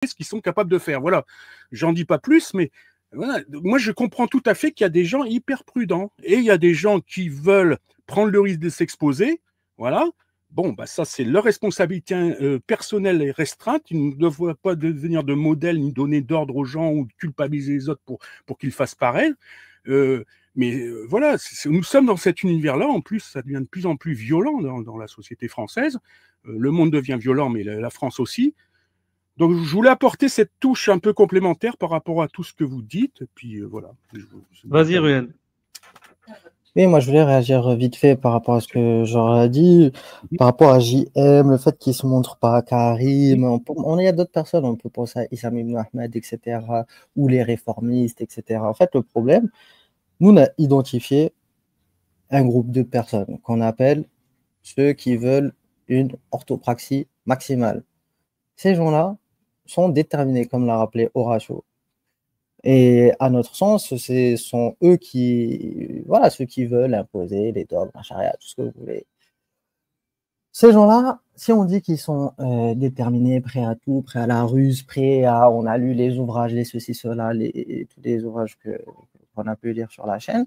ce qu'ils sont capables de faire. Voilà, j'en dis pas plus, mais voilà. Moi, je comprends tout à fait qu'il y a des gens hyper prudents et il y a des gens qui veulent prendre le risque de s'exposer. Voilà. Bon, bah ça, c'est leur responsabilité personnelle et restreinte. Ils ne doivent pas devenir de modèle ni donner d'ordre aux gens ou culpabiliser les autres pour qu'ils fassent pareil. Mais voilà, nous sommes dans cet univers-là. En plus, ça devient de plus en plus violent dans la société française. Le monde devient violent, mais la France aussi. Donc, je voulais apporter cette touche un peu complémentaire par rapport à tout ce que vous dites. Et puis, voilà. Vas-y, Ruel. Oui, moi je voulais réagir vite fait par rapport à ce que j'aurais dit, par rapport à JM, le fait qu'il se montre pas à Karim. Il y a d'autres personnes, on peut penser à Issam Ibn Ahmed, etc., ou les réformistes, etc. En fait, le problème, nous, on a identifié un groupe de personnes qu'on appelle ceux qui veulent une orthopraxie maximale. Ces gens-là sont déterminés, comme l'a rappelé Horatio. Et à notre sens, ce sont eux qui, voilà, ceux qui veulent imposer les dogmes, la charia, tout ce que vous voulez. Ces gens-là, si on dit qu'ils sont déterminés, prêts à tout, prêts à la ruse, prêts à, on a lu les ouvrages, les ceci, cela, tous les ouvrages qu'on a pu lire sur la chaîne,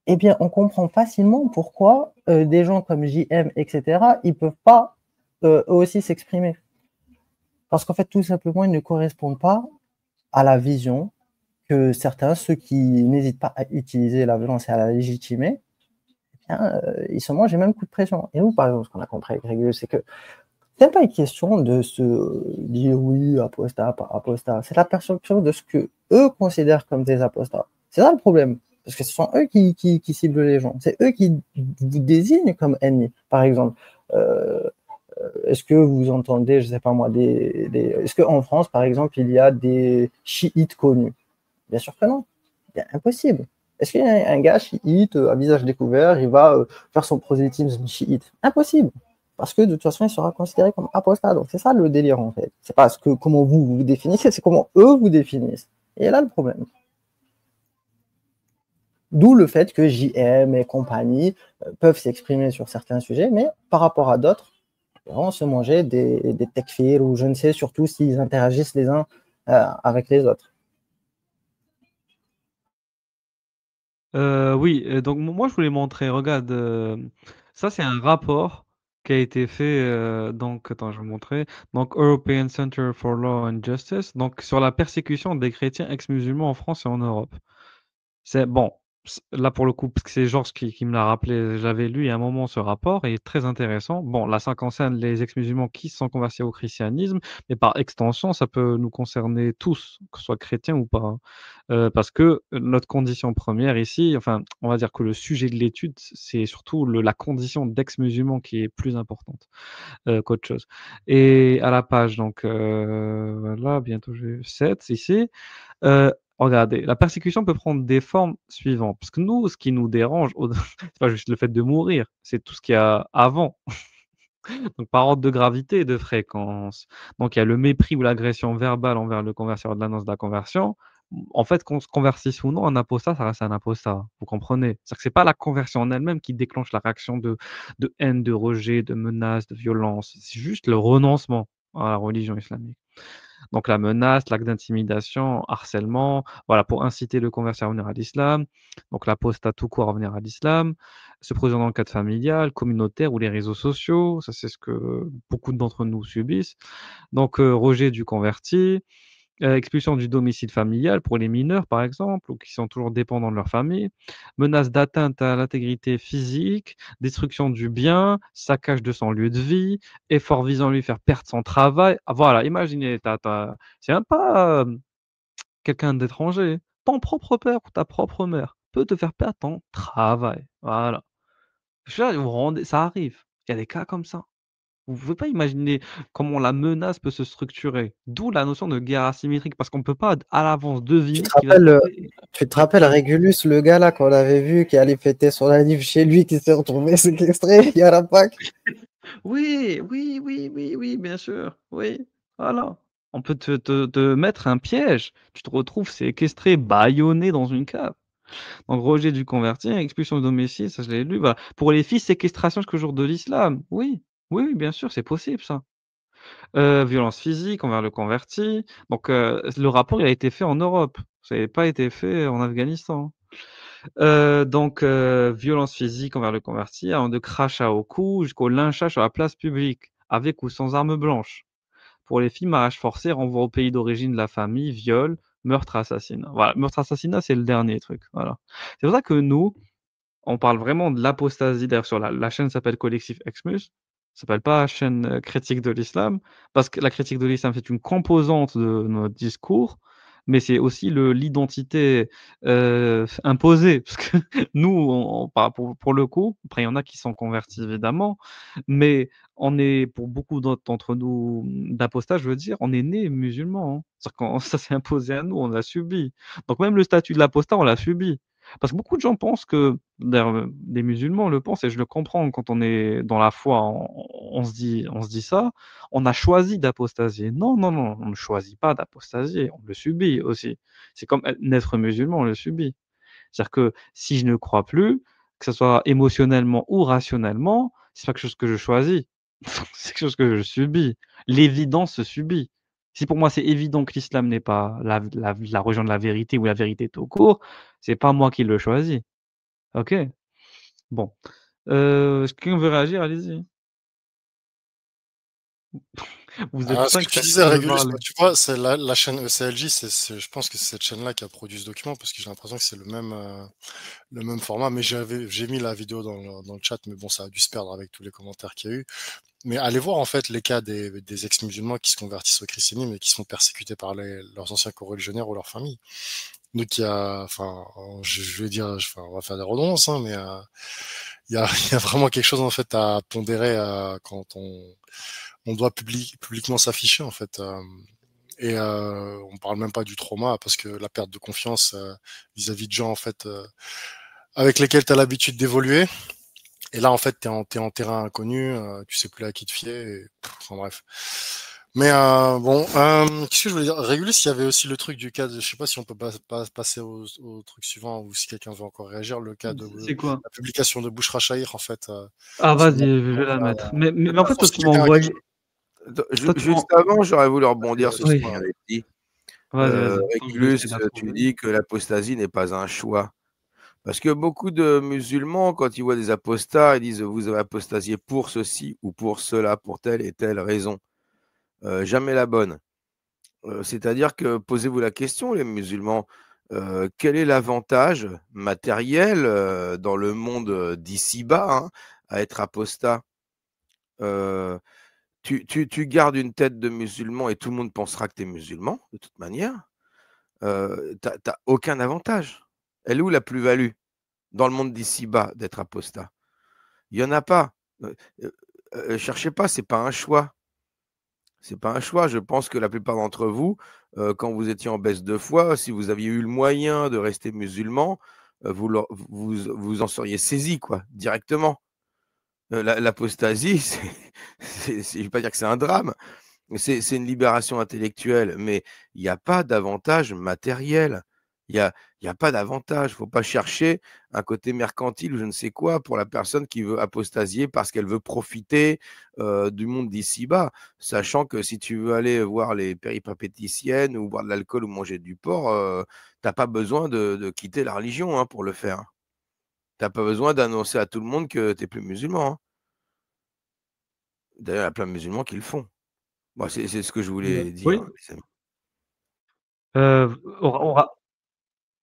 eh bien, on comprend facilement pourquoi des gens comme JM, etc., ils peuvent pas eux aussi s'exprimer. Parce qu'en fait, tout simplement, ils ne correspondent pas à la vision que certains, ceux qui n'hésitent pas à utiliser la violence et à la légitimer, eh bien, ils se mangent les mêmes coups de pression. Et nous, par exemple, ce qu'on a compris avec Régulus, c'est que c'est pas une question de se dire oui, apostat, pas apostat. C'est la perception de ce que eux considèrent comme des apostats. C'est ça le problème. Parce que ce sont eux qui ciblent les gens. C'est eux qui vous désignent comme ennemis. Par exemple, est-ce que vous entendez, je sais pas moi, est-ce qu'en France, par exemple, il y a des chiites connus? Bien sûr que non. C'est impossible. Est-ce qu'il y a un gars chiite à visage découvert, il va faire son prosélytisme chiite? Impossible. Parce que de toute façon, il sera considéré comme apostat. Donc c'est ça le délire en fait. C'est pas comment vous définissez, c'est comment eux vous définissent. Et là le problème. D'où le fait que JM et compagnie peuvent s'exprimer sur certains sujets, mais par rapport à d'autres, on se manger des tekfirs ou je ne sais, surtout s'ils interagissent les uns avec les autres. Oui, donc moi je voulais montrer, regarde, ça c'est un rapport qui a été fait, donc attends, je vais vous montrer. Donc European Center for Law and Justice, donc sur la persécution des chrétiens ex-musulmans en France et en Europe. C'est bon, là pour le coup, parce que c'est Georges qui me l'a rappelé, j'avais lu il y a un moment ce rapport et il est très intéressant. Bon, là ça concerne les ex-musulmans qui se sont convertis au christianisme, mais par extension, ça peut nous concerner tous, que ce soit chrétiens ou pas, hein. Parce que notre condition première ici, enfin, on va dire que le sujet de l'étude, c'est surtout la condition d'ex-musulman qui est plus importante qu'autre chose. Et à la page, donc voilà, bientôt j'ai 7 ici. Regardez, la persécution peut prendre des formes suivantes. Parce que nous, ce qui nous dérange, c'est pas juste le fait de mourir, c'est tout ce qu'il y a avant. Donc par ordre de gravité et de fréquence. Donc il y a le mépris ou l'agression verbale envers le convertisseur de l'annonce de la conversion. En fait, qu'on se convertisse ou non, un apostat, ça reste un apostat. Vous comprenez? C'est-à-dire que c'est pas la conversion en elle-même qui déclenche la réaction de haine, de rejet, de menace, de violence. C'est juste le renoncement à la religion islamique. Donc la menace, l'acte d'intimidation, harcèlement, voilà, pour inciter le converti à revenir à l'islam. Donc l'apostat tout court à revenir à l'islam. Se produisant dans le cadre familial, communautaire ou les réseaux sociaux, ça c'est ce que beaucoup d'entre nous subissent. Donc rejet du converti, expulsion du domicile familial pour les mineurs par exemple, ou qui sont toujours dépendants de leur famille. Menace d'atteinte à l'intégrité physique, destruction du bien, saccage de son lieu de vie, effort visant à lui faire perdre son travail. Ah voilà, imaginez, c'est même pas, quelqu'un d'étranger. Ton propre père ou ta propre mère peut te faire perdre ton travail. Voilà. Je veux dire, vous rendez ça arrive. Il y a des cas comme ça. Vous pouvez pas imaginer comment la menace peut se structurer. D'où la notion de guerre asymétrique, parce qu'on ne peut pas à l'avance deviner ce qui va se passer. Tu te rappelles Régulus, le gars là qu'on avait vu qui allait fêter son anniv chez lui, qui s'est retrouvé séquestré, il y a la Pâques. Oui, oui, oui, oui, oui, bien sûr. Oui, voilà. On peut te mettre un piège. Tu te retrouves séquestré, bâillonné dans une cave. Donc rejet du converti, expulsion du domicile, ça je l'ai lu. Voilà. Pour les filles, séquestration jusqu'au jour de l'islam. Oui, oui, oui, bien sûr, c'est possible ça. Violence physique envers le converti. Donc, le rapport, il a été fait en Europe. Ça n'avait pas été fait en Afghanistan. Donc, violence physique envers le converti, allant de crachats au cou jusqu'au lynchage sur la place publique, avec ou sans arme blanche. Pour les filles, mariage forcé, renvoi au pays d'origine de la famille, viol, meurtre, assassinat. Voilà, meurtre, assassinat, c'est le dernier truc. Voilà. C'est pour ça que nous, on parle vraiment de l'apostasie. D'ailleurs, sur la chaîne s'appelle Collectif Exmus, ça s'appelle pas chaîne critique de l'islam, parce que la critique de l'islam, c'est une composante de notre discours, mais c'est aussi l'identité imposée. Parce que nous, pour le coup, après, il y en a qui sont convertis évidemment, mais on est, pour beaucoup d'entre nous, d'apostats, je veux dire, on est né musulman. Hein. C'est-à-dire quand ça s'est imposé à nous, on l'a subi. Donc même le statut de l'apostat, on l'a subi. Parce que beaucoup de gens pensent que, d'ailleurs, des musulmans le pensent et je le comprends quand on est dans la foi, on se dit ça, on a choisi d'apostasier. Non, non, non, on ne choisit pas d'apostasier, on le subit aussi. C'est comme naître musulman, on le subit. C'est-à-dire que si je ne crois plus, que ce soit émotionnellement ou rationnellement, c'est pas quelque chose que je choisis, c'est quelque chose que je subis. L'évidence se subit. Si pour moi c'est évident que l'islam n'est pas la religion de la vérité ou la vérité tout court, c'est pas moi qui le choisis. OK? Bon. Quelqu'un veut réagir? Allez-y. Vous êtes Ce que 5 tu disais, personnes de Régulus, parler. tu vois, c'est la chaîne ECLJ, je pense que c'est cette chaîne-là qui a produit ce document, parce que j'ai l'impression que c'est le même format, mais j'ai mis la vidéo dans le chat, mais bon, ça a dû se perdre avec tous les commentaires qu'il y a eu. Mais allez voir en fait les cas des ex-musulmans qui se convertissent au christianisme et qui sont persécutés par leurs anciens coreligionnaires ou leur famille. Donc il y a, enfin, je vais dire, on va faire des redondances, hein, mais il y a vraiment quelque chose en fait à pondérer quand on doit publiquement s'afficher en fait. Et on parle même pas du trauma parce que la perte de confiance vis-à-vis de gens en fait avec lesquels tu as l'habitude d'évoluer. Et là, en fait, t'es en terrain inconnu, tu sais plus à qui te fier. Enfin bref. Mais bon, qu'est-ce que je voulais dire? Régulus, il y avait aussi le truc du cas de, je sais pas si on peut pas passer au truc suivant ou si quelqu'un veut encore réagir, le cas de C'est quoi? la publication de Bouchra Chahir, en fait. Ah Son vas-y, je vais la mettre. Mais en fait, toi, si tu m'as quelqu'un a quelque envoyé. chose. Toi, tu m'as. Juste avant, j'aurais voulu rebondir sur ce Oui. qui vient d'être dit. Vas-y, vas-y. Attends, je vais Régulus, essayer de la tu trouver. dis que l'apostasie n'est pas un choix. Parce que beaucoup de musulmans, quand ils voient des apostats, ils disent vous avez apostasié pour ceci ou pour cela, pour telle et telle raison. Jamais la bonne. C'est-à-dire que posez-vous la question, les musulmans, quel est l'avantage matériel dans le monde d'ici-bas hein, à être apostat tu gardes une tête de musulman et tout le monde pensera que tu es musulman, de toute manière. Tu n'as aucun avantage. Elle est où la plus-value dans le monde d'ici-bas d'être apostat? Il n'y en a pas. Cherchez pas, c'est pas un choix. C'est pas un choix. Je pense que la plupart d'entre vous, quand vous étiez en baisse de foi, si vous aviez eu le moyen de rester musulman, vous en seriez saisi quoi, directement. L'apostasie, je ne vais pas dire que c'est un drame, c'est une libération intellectuelle, mais il n'y a pas d'avantage matériel. Il y a pas d'avantage. Il ne faut pas chercher un côté mercantile ou je ne sais quoi pour la personne qui veut apostasier parce qu'elle veut profiter du monde d'ici-bas. Sachant que si tu veux aller voir les péripapéticiennes ou boire de l'alcool ou manger du porc, tu n'as pas besoin de quitter la religion hein, pour le faire. Tu n'as pas besoin d'annoncer à tout le monde que tu n'es plus musulman. Hein. D'ailleurs, il y a plein de musulmans qui le font. Bon, c'est ce que je voulais dire, Oui. les amis.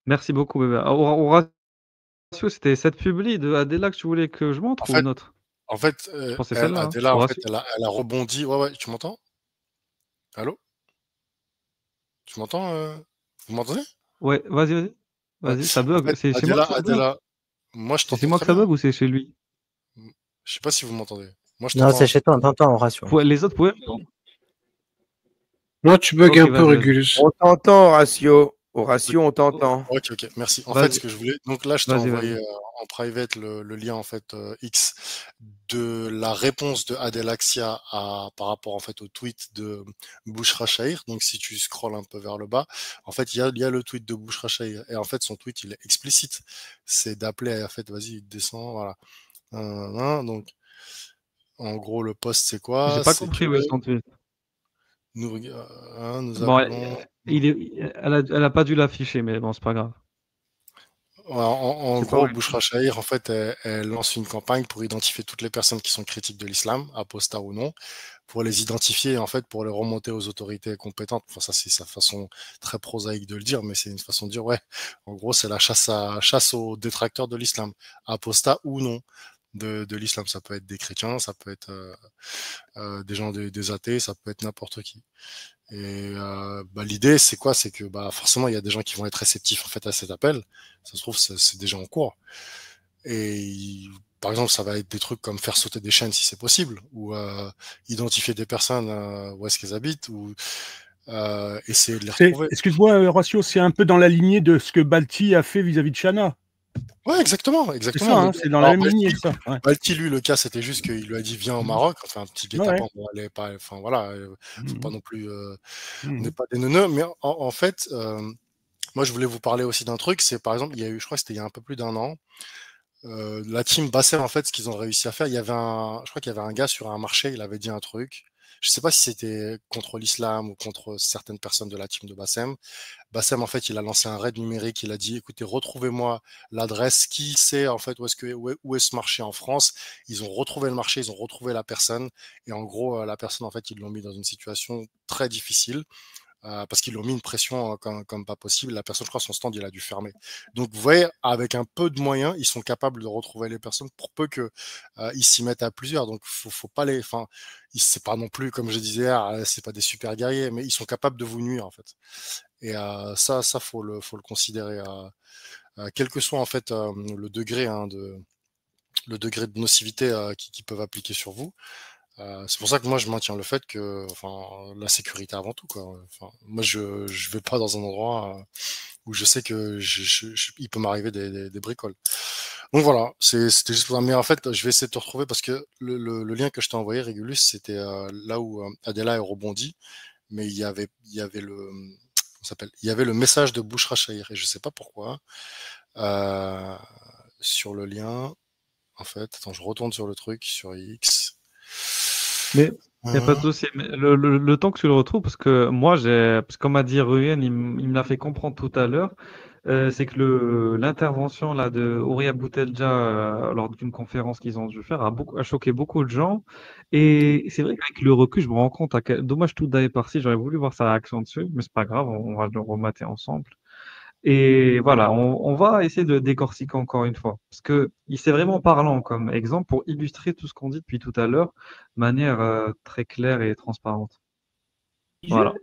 Merci beaucoup, bébé. Horatio, c'était cette publi de Adela que tu voulais que je montre ou une autre? En fait, Je pense que c'est celle-là. Hein. Adela, en fait, Horatio. elle a rebondi. Ouais, tu m'entends? Allô? Tu m'entends? Vous m'entendez? Ouais, vas-y, vas-y. Ouais. Vas-y, ça En bug. fait, C'est chez moi que ça bug? Adela, moi je C'est chez t'entends moi très que ça bien. bug ou c'est chez lui? Je sais pas si vous m'entendez. Moi je Non, t'entends. c'est chez toi, on t'entend, Horatio. Les autres pouvaient répondre. Là, tu bugs Ok, un peu, vas-y, vas-y. Régulus. On t'entend, Horatio. Horatio, on t'entend. Ok, merci. En fait, ce que je voulais, donc là, je t'ai Vas-y, envoyé vas-y. en private le lien en fait X de la réponse de Adel Axia par rapport en fait au tweet de Bouchra Chahir. Donc si tu scrolles un peu vers le bas, en fait, il y a le tweet de Bouchra Chahir et en fait son tweet il est explicite, c'est d'appeler en fait, vas-y, descends, voilà. Donc en gros le post c'est J'ai quoi? pas C'est compris que où est son tweet. Nous, nous Bon, appelons. elle a pas dû l'afficher, mais bon, c'est pas grave. En C'est pas gros, vrai. Bouchra Chahir, en fait, elle lance une campagne pour identifier toutes les personnes qui sont critiques de l'islam, apostats ou non, pour les identifier, en fait, pour les remonter aux autorités compétentes. Enfin, ça, c'est sa façon très prosaïque de le dire, mais c'est une façon de dire, ouais, en gros, c'est la chasse aux détracteurs de l'islam, apostats ou non de l'islam. Ça peut être des chrétiens, ça peut être des gens des athées, ça peut être n'importe qui. Et l'idée, c'est quoi? C'est que forcément, il y a des gens qui vont être réceptifs en fait à cet appel. Ça se trouve, c'est déjà en cours. Et par exemple, ça va être des trucs comme faire sauter des chaînes si c'est possible, ou identifier des personnes où est-ce qu'elles habitent, ou essayer de les retrouver. Excuse-moi, Horacio, c'est un peu dans la lignée de ce que Balti a fait vis-à-vis de Chana. Ouais, exactement. C'est ça, hein, c'est dans la même lignée, ça. Ouais. Balti, lui, le cas, c'était juste qu'il lui a dit viens au Maroc, enfin un petit guet-apens pour aller pas, enfin voilà, faut pas non plus, on n'est pas des neuneux, mais en fait, moi je voulais vous parler aussi d'un truc, c'est par exemple, il y a eu, je crois que c'était il y a un peu plus d'un an, la team Bassem, en fait, ce qu'ils ont réussi à faire, je crois qu'il y avait un gars sur un marché, il avait dit un truc. Je sais pas si c'était contre l'islam ou contre certaines personnes de la team de Bassem. Bassem, en fait, il a lancé un raid numérique. Il a dit, écoutez, retrouvez-moi l'adresse. Qui sait, en fait, où est ce marché en France? Ils ont retrouvé le marché, ils ont retrouvé la personne. Et en gros, la personne, en fait, ils l'ont mis dans une situation très difficile. Parce qu'ils lui ont mis une pression comme pas possible. La personne, je crois, son stand, il a dû fermer. Donc, vous voyez, avec un peu de moyens, ils sont capables de retrouver les personnes pour peu que ils s'y mettent à plusieurs. Donc, faut pas les, enfin, c'est pas non plus, comme je disais, c'est pas des super guerriers, mais ils sont capables de vous nuire, en fait. Et ça, faut le considérer. Quel que soit en fait le degré le degré de nocivité qu'ils peuvent appliquer sur vous. C'est pour ça que moi je maintiens le fait que, enfin, la sécurité avant tout, quoi. Enfin, moi je vais pas dans un endroit où je sais que il peut m'arriver des bricoles. Donc voilà, c'était juste pour ça. Mais en fait, je vais essayer de te retrouver parce que le lien que je t'ai envoyé, Régulus, c'était là où Adela est rebondi, mais il y avait le comment ça s'appelle, il y avait le message de Bouchra Chahir et je sais pas pourquoi sur le lien. En fait, attends, je retourne sur le truc sur X. Mais il n'y a pas de souci. Mais le temps que tu le retrouves, parce que moi, parce que comme a dit Ruyen, il me l'a fait comprendre tout à l'heure, c'est que l'intervention là de Ouria Boutelja lors d'une conférence qu'ils ont dû faire a choqué beaucoup de gens. Et c'est vrai qu'avec le recul, je me rends compte à quel dommage tout est parti. J'aurais voulu voir sa réaction dessus, mais c'est pas grave, on va le remater ensemble. Et voilà, on va essayer de décortiquer encore une fois, parce que c'est vraiment parlant comme exemple pour illustrer tout ce qu'on dit depuis tout à l'heure de manière très claire et transparente. Voilà.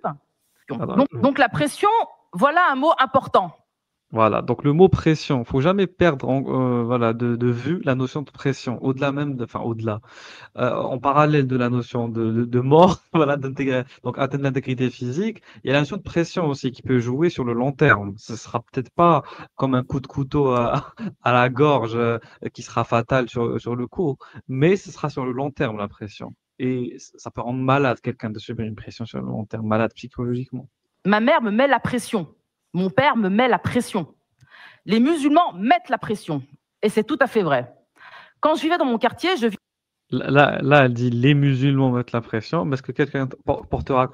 Donc la pression, voilà un mot important. Voilà, donc le mot pression, faut jamais perdre voilà, de vue la notion de pression, au-delà même, enfin au-delà, en parallèle de la notion de mort, voilà, donc atteindre l'intégrité physique, il y a la notion de pression aussi qui peut jouer sur le long terme. Ce sera peut-être pas comme un coup de couteau à la gorge qui sera fatal sur le coup, mais ce sera sur le long terme la pression. Et ça peut rendre malade quelqu'un de subir une pression sur le long terme, malade psychologiquement. Ma mère me met la pression. Mon père me met la pression. Les musulmans mettent la pression. Et c'est tout à fait vrai. Quand je vivais dans mon quartier, Là, elle dit les musulmans mettent la pression, mais est-ce que quelqu'un portera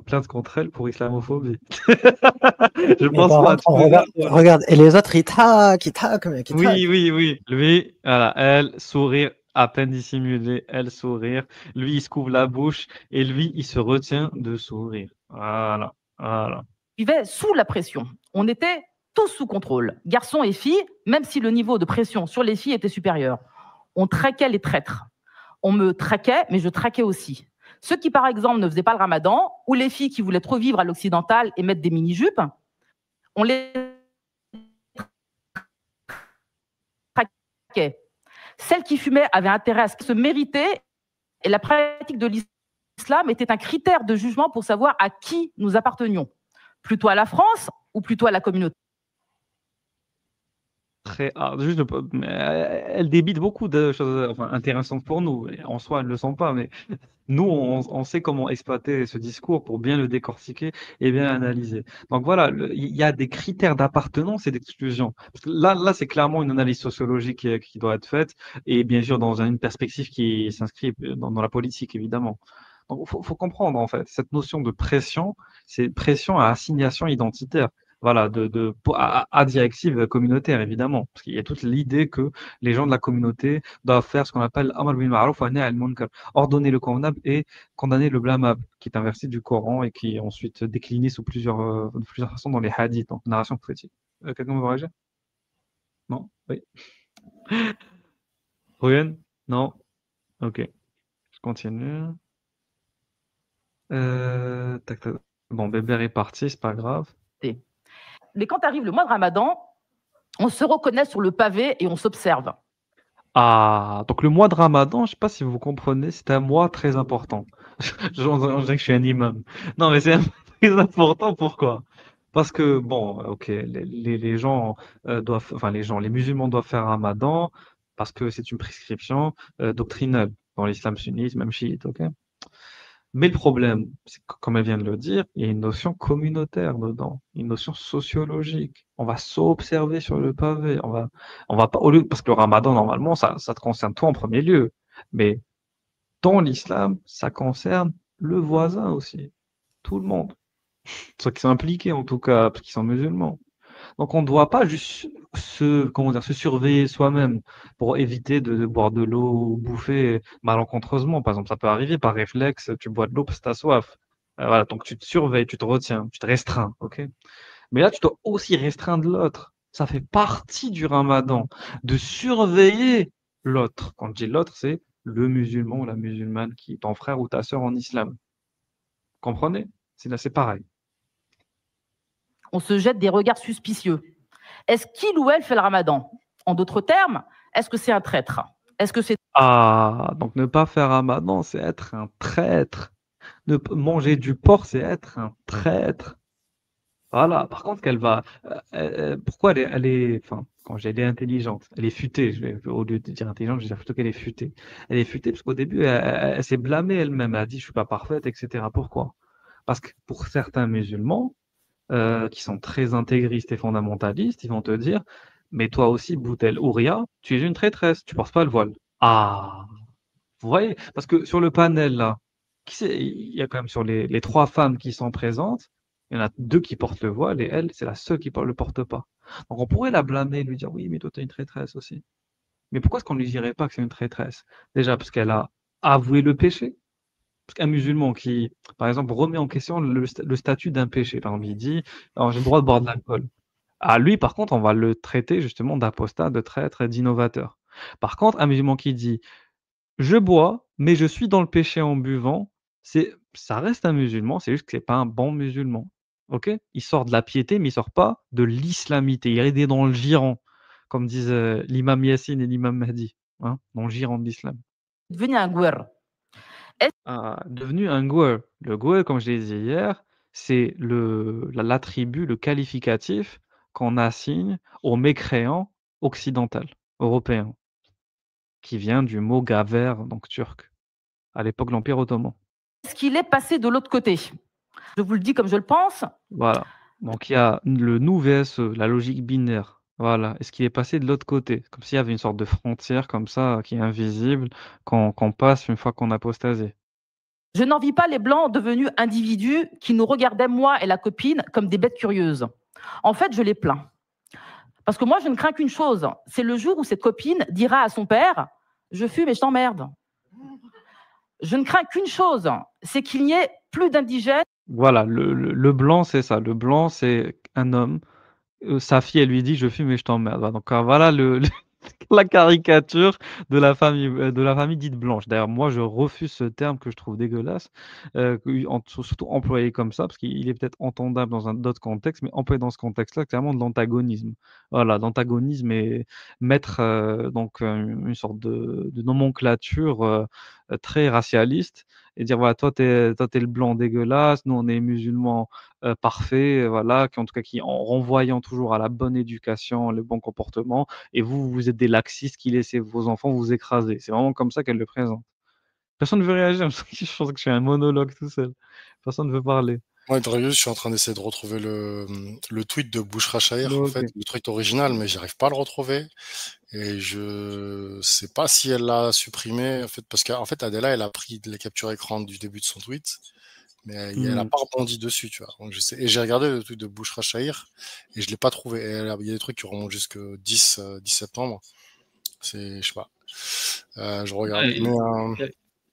plainte contre elle pour islamophobie? Je pense pas. Regarde, et les autres, ils taquent, mec. Oui. Lui, voilà, elle, sourire à peine dissimulé, elle, sourire. Lui, il se couvre la bouche et lui, il se retient de sourire. Voilà. vivais sous la pression. On était tous sous contrôle, garçons et filles, même si le niveau de pression sur les filles était supérieur. On traquait les traîtres. On me traquait, mais je traquais aussi. Ceux qui, par exemple, ne faisaient pas le ramadan, ou les filles qui voulaient trop vivre à l'occidental et mettre des mini-jupes, on les traquait. Celles qui fumaient avaient intérêt à ce qu'elles se méritaient, et la pratique de l'islam était un critère de jugement pour savoir à qui nous appartenions. Plutôt à la France ou plutôt à la communauté? Elle débite beaucoup de choses intéressantes pour nous. En soi, elles ne le sont pas, mais nous, on sait comment exploiter ce discours pour bien le décortiquer et bien l'analyser. Donc voilà, il y a des critères d'appartenance et d'exclusion. Parce que là, c'est clairement une analyse sociologique qui doit être faite et bien sûr dans une perspective qui s'inscrit dans la politique, évidemment. Donc, faut comprendre, en fait, cette notion de pression, c'est pression à assignation identitaire. Voilà, à directive communautaire, évidemment. Parce qu'il y a toute l'idée que les gens de la communauté doivent faire ce qu'on appelle Amr bil ma'ruf wa nahy anil munkar, ordonner le convenable et condamner le blâmable, qui est un verset du Coran et qui est ensuite décliné sous de plusieurs façons dans les hadiths, donc narration prophétique. Quelqu'un veut réagir? Non? Oui. Ruyen? Non? Ok. Je continue. Tac, tac. Bon, Bébert est parti, c'est pas grave. Mais quand arrive le mois de Ramadan, on se reconnaît sur le pavé et on s'observe. Ah, donc le mois de Ramadan, je ne sais pas si vous comprenez, c'est un mois très important. On dirait que je suis un imam. Non, mais c'est un mois très important, pourquoi? Parce que, bon, ok, les gens doivent, enfin les musulmans doivent faire Ramadan parce que c'est une prescription doctrinale dans l'islam sunnite, même chiite, ok? Mais le problème, c'est que, comme elle vient de le dire, il y a une notion communautaire dedans, une notion sociologique. On va s'observer sur le pavé. On va pas, parce que le ramadan, normalement, ça te concerne toi en premier lieu. Mais dans l'islam, ça concerne le voisin aussi. Tout le monde. Ceux qui sont impliqués, en tout cas, parce qu'ils sont musulmans. Donc on ne doit pas juste comment dire, se surveiller soi-même pour éviter de boire de l'eau ou bouffer malencontreusement. Par exemple, ça peut arriver par réflexe, tu bois de l'eau parce que tu as soif. Voilà, donc tu te surveilles, tu te retiens, tu te restreins, ok? Mais là, tu dois aussi restreindre l'autre. Ça fait partie du ramadan, de surveiller l'autre. Quand je dis l'autre, c'est le musulman ou la musulmane qui est ton frère ou ta sœur en islam. Comprenez? C'est pareil. On se jette des regards suspicieux. Est-ce qu'il ou elle fait le Ramadan? En d'autres termes, est-ce que c'est un traître? Est-ce que c'est... Ah, donc ne pas faire Ramadan, c'est être un traître. Manger du porc, c'est être un traître. Voilà. Par contre, pourquoi enfin, quand j'ai elle est intelligente, elle est futée. Au lieu de dire intelligente, je vais dire plutôt qu'elle est futée. Elle est futée parce qu'au début, elle s'est blâmée elle-même. Elle a dit, je suis pas parfaite, etc. Pourquoi? Parce que pour certains musulmans, qui sont très intégristes et fondamentalistes, ils vont te dire, mais toi aussi, Boutel Ouria, tu es une traîtresse, tu portes pas le voile. Ah, vous voyez? Parce que sur le panel, là, il y a quand même sur les trois femmes qui sont présentes, il y en a deux qui portent le voile et elle, c'est la seule qui le porte pas. Donc on pourrait la blâmer, lui dire, oui, mais toi, tu es une traîtresse aussi. Mais pourquoi est-ce qu'on ne lui dirait pas que c'est une traîtresse? Déjà, parce qu'elle a avoué le péché. Parce qu'un musulman qui, par exemple, remet en question le statut d'un péché, par exemple, il dit, alors j'ai le droit de boire de l'alcool. À lui, par contre, on va le traiter justement d'apostat, de traître et d'innovateur. Par contre, un musulman qui dit, je bois, mais je suis dans le péché en buvant. Ça reste un musulman, c'est juste que c'est pas un bon musulman. OK? Il sort de la piété, mais il sort pas de l'islamité. Il est dans le giron, comme disent l'imam Yassine et l'imam Mahdi, hein, dans le giron de l'islam. devenu un gouer? Devenu un gouer. Le gouer, comme je l'ai dit hier, c'est l'attribut, le qualificatif qu'on assigne aux mécréants occidental, européens, qui vient du mot gaver, donc turc, à l'époque de l'Empire ottoman. Est-ce qu'il est passé de l'autre côté? Je vous le dis comme je le pense. Voilà. Donc il y a le nous vs la logique binaire. Voilà. Est-ce qu'il est passé de l'autre côté? Comme s'il y avait une sorte de frontière comme ça qui est invisible, qu'on passe une fois qu'on a apostasé. Je n'envie pas les Blancs devenus individus qui nous regardaient, moi et la copine, comme des bêtes curieuses. En fait, je les plains. Parce que moi, je ne crains qu'une chose, c'est le jour où cette copine dira à son père « Je fume et je t'emmerde ». Je ne crains qu'une chose, c'est qu'il n'y ait plus d'indigènes. Voilà, le blanc, c'est ça. Le blanc, c'est un homme. Sa fille, elle lui dit, je fume et je t'emmerde. Voilà, donc voilà la caricature de la famille dite blanche. D'ailleurs, moi, je refuse ce terme que je trouve dégueulasse, surtout employé comme ça, parce qu'il est peut-être entendable dans d'autres contextes, mais employé dans ce contexte-là, clairement de l'antagonisme. Voilà, l'antagonisme est mettre donc une sorte de nomenclature très racialiste et dire voilà, toi, t'es le blanc dégueulasse, nous, on est musulmans parfaits, voilà, en tout cas, en renvoyant toujours à la bonne éducation, le bon comportement, et vous êtes des laxistes qui laissez vos enfants vous écraser. C'est vraiment comme ça qu'elle le présente. Personne ne veut réagir. Je pense que je suis un monologue tout seul. Personne ne veut parler. Ouais, Darius, je suis en train d'essayer de retrouver le tweet de Bouchra Chahir, en Ok. fait, le tweet original, mais j'arrive pas à le retrouver. Et je sais pas si elle l'a supprimé, en fait, parce qu'en fait, Adela, elle a pris les captures écran du début de son tweet, mais elle a pas rebondi dessus, tu vois. Donc, et j'ai regardé le tweet de Bouchra Chahir, et je l'ai pas trouvé. Et il y a des trucs qui remontent jusqu'au 10 septembre. Je sais pas. Je regarde. Il Mais,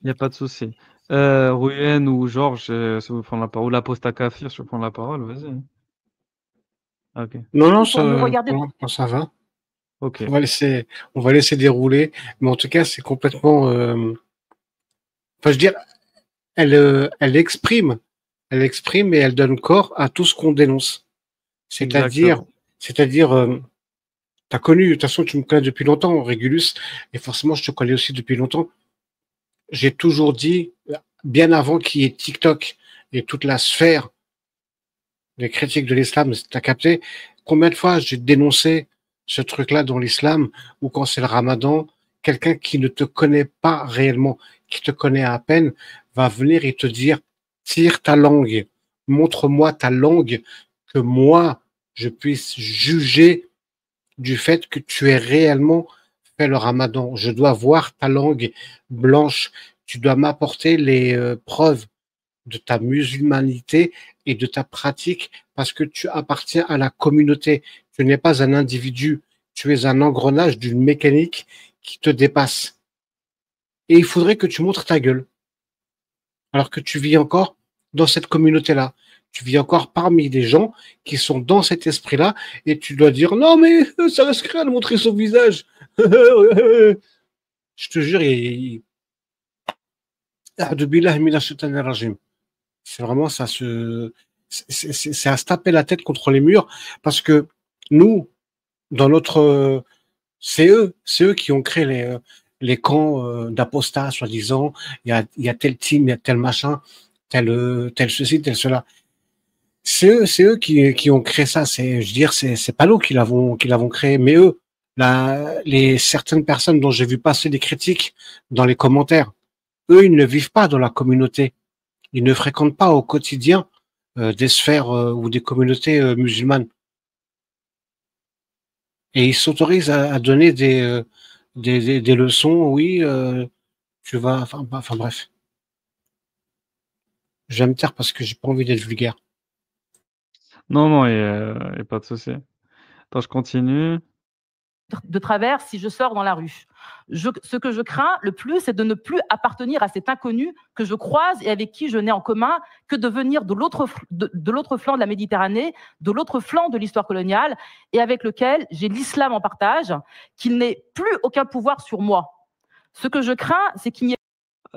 n'y a pas de souci. Ruyen ou Georges, si vous voulez prendre la parole, ou l'Aposta Kafir, si vous voulez prendre la parole, vas-y. Ok. Non, Pour me regarder. ça va. Ok. On va laisser dérouler. Mais en tout cas, c'est complètement. Enfin, je veux dire, elle exprime et elle donne corps à tout ce qu'on dénonce. C'est-à-dire, t'as connu, de toute façon, tu me connais depuis longtemps, Régulus, et forcément, je te connais aussi depuis longtemps. J'ai toujours dit, bien avant qu'il y ait TikTok et toute la sphère des critiques de l'islam, t'as capté, combien de fois j'ai dénoncé ce truc-là dans l'islam, ou quand c'est le ramadan, quelqu'un qui ne te connaît pas réellement, qui te connaît à peine, va venir et te dire, tire ta langue, montre-moi ta langue, que moi, je puisse juger du fait que tu aies réellement fait le ramadan. Je dois voir ta langue blanche. Tu dois m'apporter les preuves de ta musulmanité et de ta pratique parce que tu appartiens à la communauté. Tu n'es pas un individu. Tu es un engrenage d'une mécanique qui te dépasse. Et il faudrait que tu montres ta gueule. Alors que tu vis encore dans cette communauté-là. Tu vis encore parmi des gens qui sont dans cet esprit-là et tu dois dire non mais ça risque rien de montrer son visage. Je te jure, c'est vraiment ça c'est à se taper la tête contre les murs parce que nous, dans notre, c'est eux qui ont créé les camps d'apostats, soi-disant. Il y a tel team, il y a tel machin, tel ceci, tel cela. C'est eux qui ont créé ça. Je veux dire, c'est pas nous qui l'avons créé, mais eux, les certaines personnes dont j'ai vu passer des critiques dans les commentaires, eux, ils ne vivent pas dans la communauté. Ils ne fréquentent pas au quotidien des sphères ou des communautés musulmanes. Et ils s'autorisent à donner des leçons. Oui, tu vas. Enfin bref. Je vais me taire parce que j'ai pas envie d'être vulgaire. Non, il n'y a pas de souci. Attends, je continue. De travers si je sors dans la rue. Ce que je crains le plus, c'est de ne plus appartenir à cet inconnu que je croise et avec qui je n'ai en commun que de venir de l'autre flanc de la Méditerranée, de l'autre flanc de l'histoire coloniale, et avec lequel j'ai l'islam en partage, qu'il n'ait plus aucun pouvoir sur moi. Ce que je crains, c'est qu'il n'y ait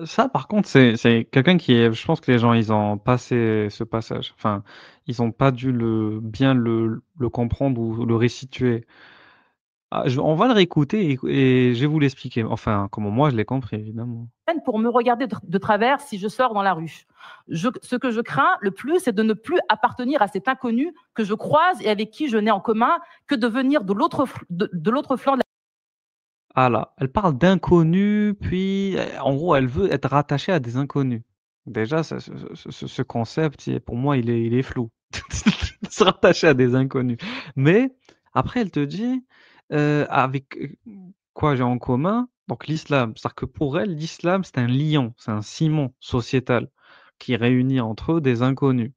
Ça, par contre, c'est quelqu'un qui est. Je pense que les gens, ils ont passé ce passage. Enfin, ils n'ont pas dû bien le comprendre ou le restituer. On va le réécouter et je vais vous l'expliquer. Enfin, comment moi je l'ai compris, évidemment. pour me regarder de travers si je sors dans la rue. Ce que je crains le plus, c'est de ne plus appartenir à cet inconnu que je croise et avec qui je n'ai en commun que de venir de l'autre flanc de la Ah là, elle parle d'inconnus, puis en gros, elle veut être rattachée à des inconnus. Déjà, ce concept, pour moi, il est flou. Se rattacher à des inconnus. Mais après, elle te dit, avec quoi j'ai en commun? Donc l'islam. C'est-à-dire que pour elle, l'islam, c'est un lion, c'est un ciment sociétal qui réunit entre eux des inconnus.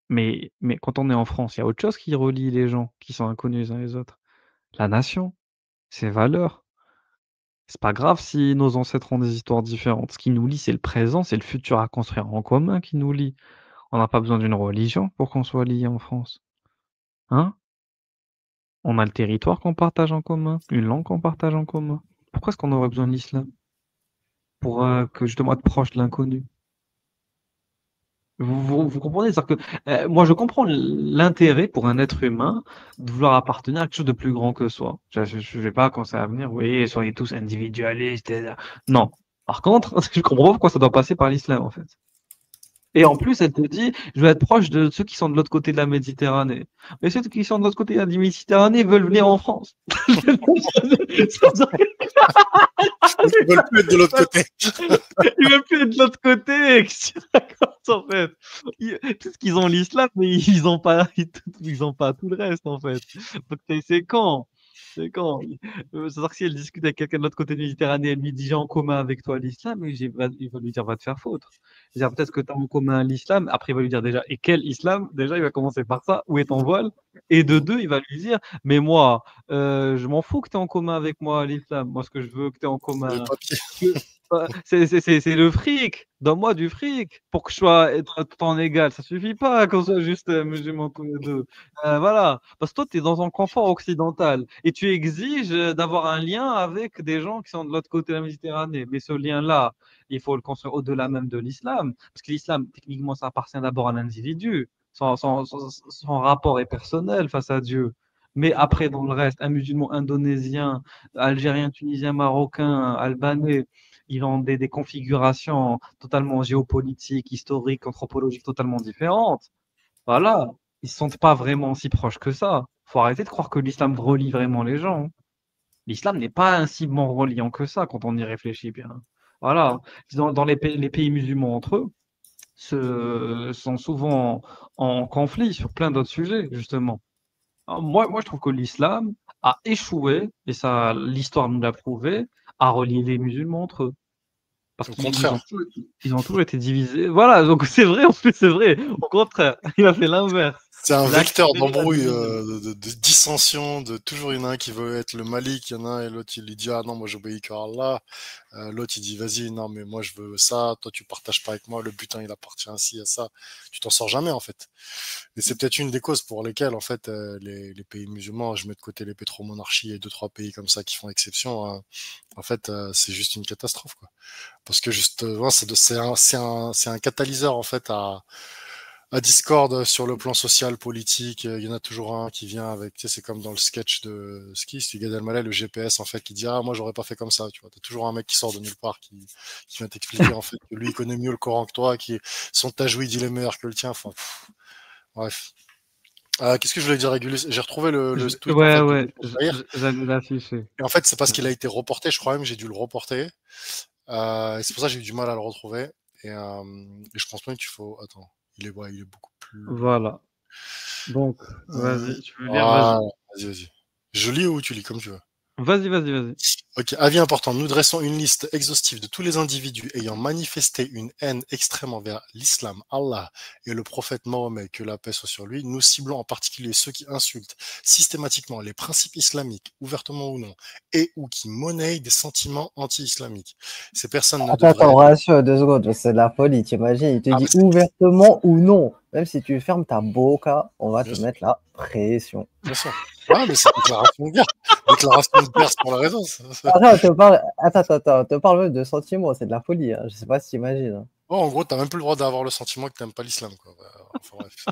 Mais quand on est en France, il y a autre chose qui relie les gens qui sont inconnus les uns les autres. La nation, ses valeurs. C'est pas grave si nos ancêtres ont des histoires différentes. Ce qui nous lie, c'est le présent, c'est le futur à construire en commun qui nous lie. On n'a pas besoin d'une religion pour qu'on soit lié en France. Hein? On a le territoire qu'on partage en commun, une langue qu'on partage en commun. Pourquoi est-ce qu'on aurait besoin de l'islam? Pour que justement être proche de l'inconnu. Vous comprenez? C'est-à-dire que moi, je comprends l'intérêt pour un être humain de vouloir appartenir à quelque chose de plus grand que soi. Je vais pas quand ça va venir, oui, soyez tous individualistes. Non. Par contre, je comprends pas pourquoi ça doit passer par l'islam, en fait. Et en plus, elle te dit, je veux être proche de ceux qui sont de l'autre côté de la Méditerranée. Mais ceux qui sont de l'autre côté de la Méditerranée veulent venir en France. Ils veulent plus être de l'autre côté. Ils veulent plus être de l'autre côté. Qu'est-ce que tu racontes, en fait? Parce qu'ils ont l'islam, mais ils ont pas tout le reste, en fait. Donc, c'est quand? C'est quand? C'est-à-dire que si elle discute avec quelqu'un de l'autre côté de la Méditerranée, elle lui dit j'ai en commun avec toi l'islam, et il va lui dire va te faire foutre. C'est-à-dire peut-être que tu as en commun l'islam, après il va lui dire déjà et quel islam? Déjà il va commencer par ça, où est ton voile? Et de deux, il va lui dire mais moi, je m'en fous que tu es en commun avec moi l'islam. Moi ce que je veux que tu es en Le commun, papier. c'est le fric. Donne-moi du fric pour que je sois être tout en égal. Ça suffit pas qu'on soit juste musulmans tous les deux. Voilà. Parce que toi, tu es dans un confort occidental et tu exiges d'avoir un lien avec des gens qui sont de l'autre côté de la Méditerranée. Mais ce lien-là, il faut le construire au-delà même de l'islam. Parce que l'islam, techniquement, ça appartient d'abord à l'individu. Son rapport est personnel face à Dieu. Mais après, dans le reste, un musulman indonésien, algérien, tunisien, marocain, albanais, ils ont des configurations totalement géopolitiques, historiques, anthropologiques totalement différentes. Voilà, ils ne se sentent pas vraiment si proches que ça. Il faut arrêter de croire que l'islam relie vraiment les gens. L'islam n'est pas un si bon reliant que ça quand on y réfléchit bien. Voilà, dans les pays musulmans entre eux, sont souvent en conflit sur plein d'autres sujets, justement. Alors, moi, je trouve que l'islam a échoué, et ça, l'histoire nous l'a prouvé, à relier les musulmans entre eux. Parce Au qu'ils contraire. ils ont toujours été divisés. Voilà, donc c'est vrai, en plus, c'est vrai. Au contraire, il a fait l'inverse. C'est un Il a vecteur accéléré la d'embrouille, division. de dissension, de toujours il y en a un qui veut être le Malik, il y en a un et l'autre il lui dit ah non moi j'obéis qu'à Allah, l'autre il dit vas-y non mais moi je veux ça, toi tu partages pas avec moi, le butin il appartient ainsi à ça, tu t'en sors jamais en fait. Et c'est peut-être une des causes pour lesquelles en fait les pays musulmans, je mets de côté les pétromonarchies et deux trois pays comme ça qui font exception, en fait c'est juste une catastrophe quoi. Parce que justement c'est un catalyseur en fait à discorde sur le plan social, politique. Il y en a toujours un qui vient avec, tu sais, c'est comme dans le sketch de c'est Gad Elmaleh, le GPS, en fait, qui dit, ah, moi, j'aurais pas fait comme ça, tu vois. T'as toujours un mec qui sort de nulle part, qui vient t'expliquer, en fait, que lui, il connaît mieux le Coran que toi, son tajwid, il est meilleur que le tien. Enfin, bref. Qu'est-ce que je voulais dire, Régulus? J'ai retrouvé le tweet, en Ouais, fait, ouais, de Zahir. j'allais l'afficher. Et en fait, c'est parce qu'il a été reporté, je crois même, j'ai dû le reporter. Et c'est pour ça que j'ai eu du mal à le retrouver. Et je pense même qu'il faut, attends, il est beaucoup plus. Voilà. Donc, vas-y, tu veux lire, Ah, vas-y. vas-y. Je lis ou tu lis, comme tu veux. Vas-y. Ok, avis important. Nous dressons une liste exhaustive de tous les individus ayant manifesté une haine extrême envers l'islam, Allah et le prophète Mahomet, que la paix soit sur lui. Nous ciblons en particulier ceux qui insultent systématiquement les principes islamiques, ouvertement ou non, et ou qui monnaient des sentiments anti-islamiques. Ces personnes ne devraient... Attends, rassure 2 secondes, c'est de la folie, t'imagines? Il te dit ouvertement ou non. Même si tu fermes ta boca, on va te mettre la pression. Bien sûr. Ah, mais c'est déclaration de guerre. Déclaration de guerre, c'est pour la raison. Attends, te parle même de sentiments, c'est de la folie. Hein. Je sais pas si tu imagines. Oh, en gros, t'as même plus le droit d'avoir le sentiment que t'aimes pas l'islam, quoi. Enfin, bref,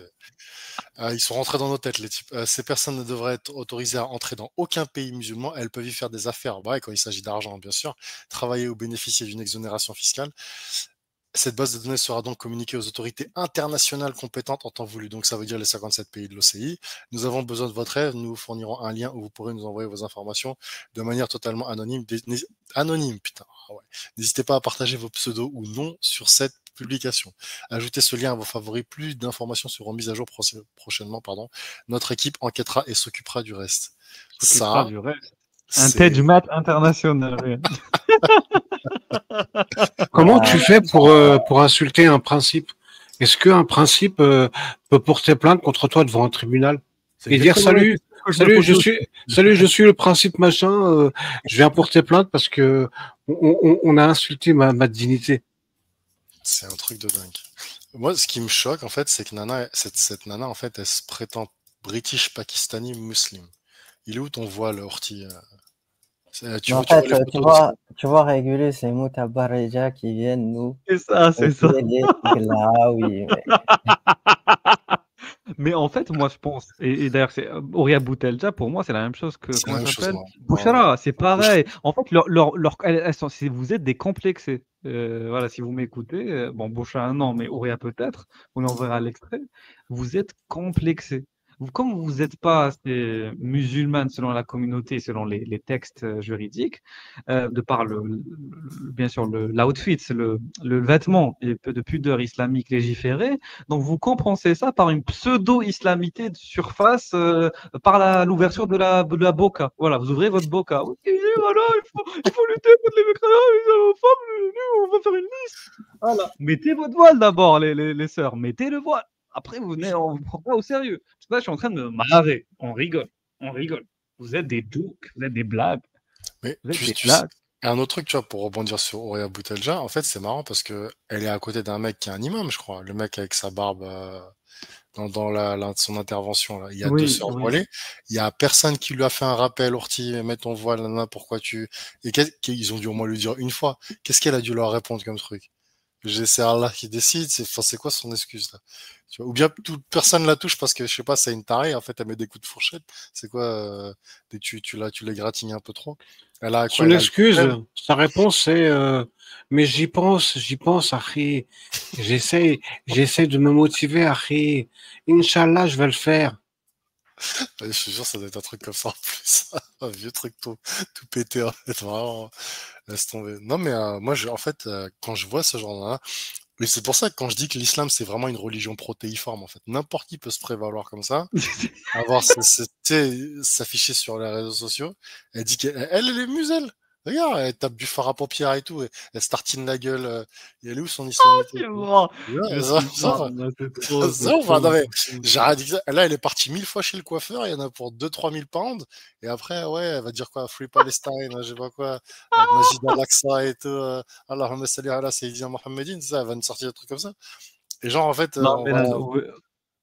ils sont rentrés dans nos têtes, les types. Ces personnes ne devraient être autorisées à entrer dans aucun pays musulman. Elles peuvent y faire des affaires, ouais, quand il s'agit d'argent, bien sûr, travailler ou bénéficier d'une exonération fiscale. Cette base de données sera donc communiquée aux autorités internationales compétentes en temps voulu. Donc, ça veut dire les 57 pays de l'OCI. Nous avons besoin de votre aide. Nous vous fournirons un lien où vous pourrez nous envoyer vos informations de manière totalement anonyme. Anonyme, putain. Ah ouais. N'hésitez pas à partager vos pseudos ou noms sur cette publication. Ajoutez ce lien à vos favoris. Plus d'informations seront mises à jour prochainement. Notre équipe enquêtera et s'occupera du reste. Ça, du reste. Un Tejmat international. Comment tu fais pour insulter un principe? Est-ce qu'un principe peut porter plainte contre toi devant un tribunal et dire salut, je suis le principe machin, je viens porter plainte parce que on a insulté ma dignité. C'est un truc de dingue. Moi, ce qui me choque, en fait, c'est que cette nana, en fait, elle se prétend British Pakistani Muslim. Il est où ton voile, Horty? Tu vois réguler ces Moutabareja qui viennent nous. C'est ça. Oui, mais en fait, moi, je pense, et d'ailleurs, c'est Ouria Boutelja, pour moi, c'est la même chose que, comment ça s'appelle? Bouchara, c'est pareil. En fait, vous êtes des complexés. voilà, si vous m'écoutez, bon, Boucha, non, mais Ouria peut-être, on enverra l'extrait, vous êtes complexé. Comme vous n'êtes pas assez musulmane selon la communauté, selon les textes juridiques, de par bien sûr l'outfit, le vêtement et peu de pudeur islamique légiférée, donc vous compensez ça par une pseudo-islamité de surface l'ouverture de la boca. Voilà, vous ouvrez votre boca. Ok, voilà, il faut lutter contre les mécréants, les femmes, on va faire une liste. Voilà. Mettez votre voile d'abord, les sœurs. Mettez le voile. Après, vous venez, on vous prend pas au sérieux. Parce que là, je suis en train de me marrer. On rigole. On rigole. Vous êtes des jokes. Vous êtes des blagues. Mais Vous êtes des tu sais, blagues. un autre truc, tu vois, pour rebondir sur Ouria Boutelja, en fait, c'est marrant parce que elle est à côté d'un mec qui est un imam, je crois. Le mec avec sa barbe dans son intervention, là. Il y a deux Oui, sœurs oui. voilées. Il y a personne qui lui a fait un rappel, Orti, mets ton voile, nana, pourquoi tu... Et ils ont dû au moins lui dire une fois. Qu'est-ce qu'elle a dû leur répondre comme truc? C'est Allah qui décide, c'est quoi son excuse, là? Tu vois, ou bien toute personne la touche parce que, je sais pas, c'est une tarée, en fait, elle met des coups de fourchette. C'est quoi, tu les gratignes un peu trop. Elle a quoi? Son Elle a le excuse, problème. sa réponse, c'est mais j'y pense, Harry. J'essaie de me motiver, Harry. Inch'Allah, je vais le faire. Ouais, je te jure, ça doit être un truc comme ça en plus. Un vieux truc tout pété, en fait, vraiment. Laisse tomber. Non, mais moi, en fait, quand je vois ce genre-là, mais c'est pour ça que quand je dis que l'islam, c'est vraiment une religion protéiforme, en fait. N'importe qui peut se prévaloir comme ça, avoir tu sais, s'afficher sur les réseaux sociaux. Elle dit elle est musulmane. Regarde, elle tape du fard à paupières et tout, elle se tartine la gueule. Et elle est où son islamité? C'est bon. Ouais, Je ça, suis ça, mort. C'est trop, ça, enfin, non, mais, là, elle est partie 1000 fois chez le coiffeur, il y en a pour 2-3 000 pounds, et après, ouais, elle va dire quoi, Free Palestine, je sais pas quoi, Majid al-Aqsa et tout, Allahumma salli ala Sayyidina Mohammedin, ça, elle va nous sortir des trucs comme ça. Et genre, en fait, Non, on mais va, là,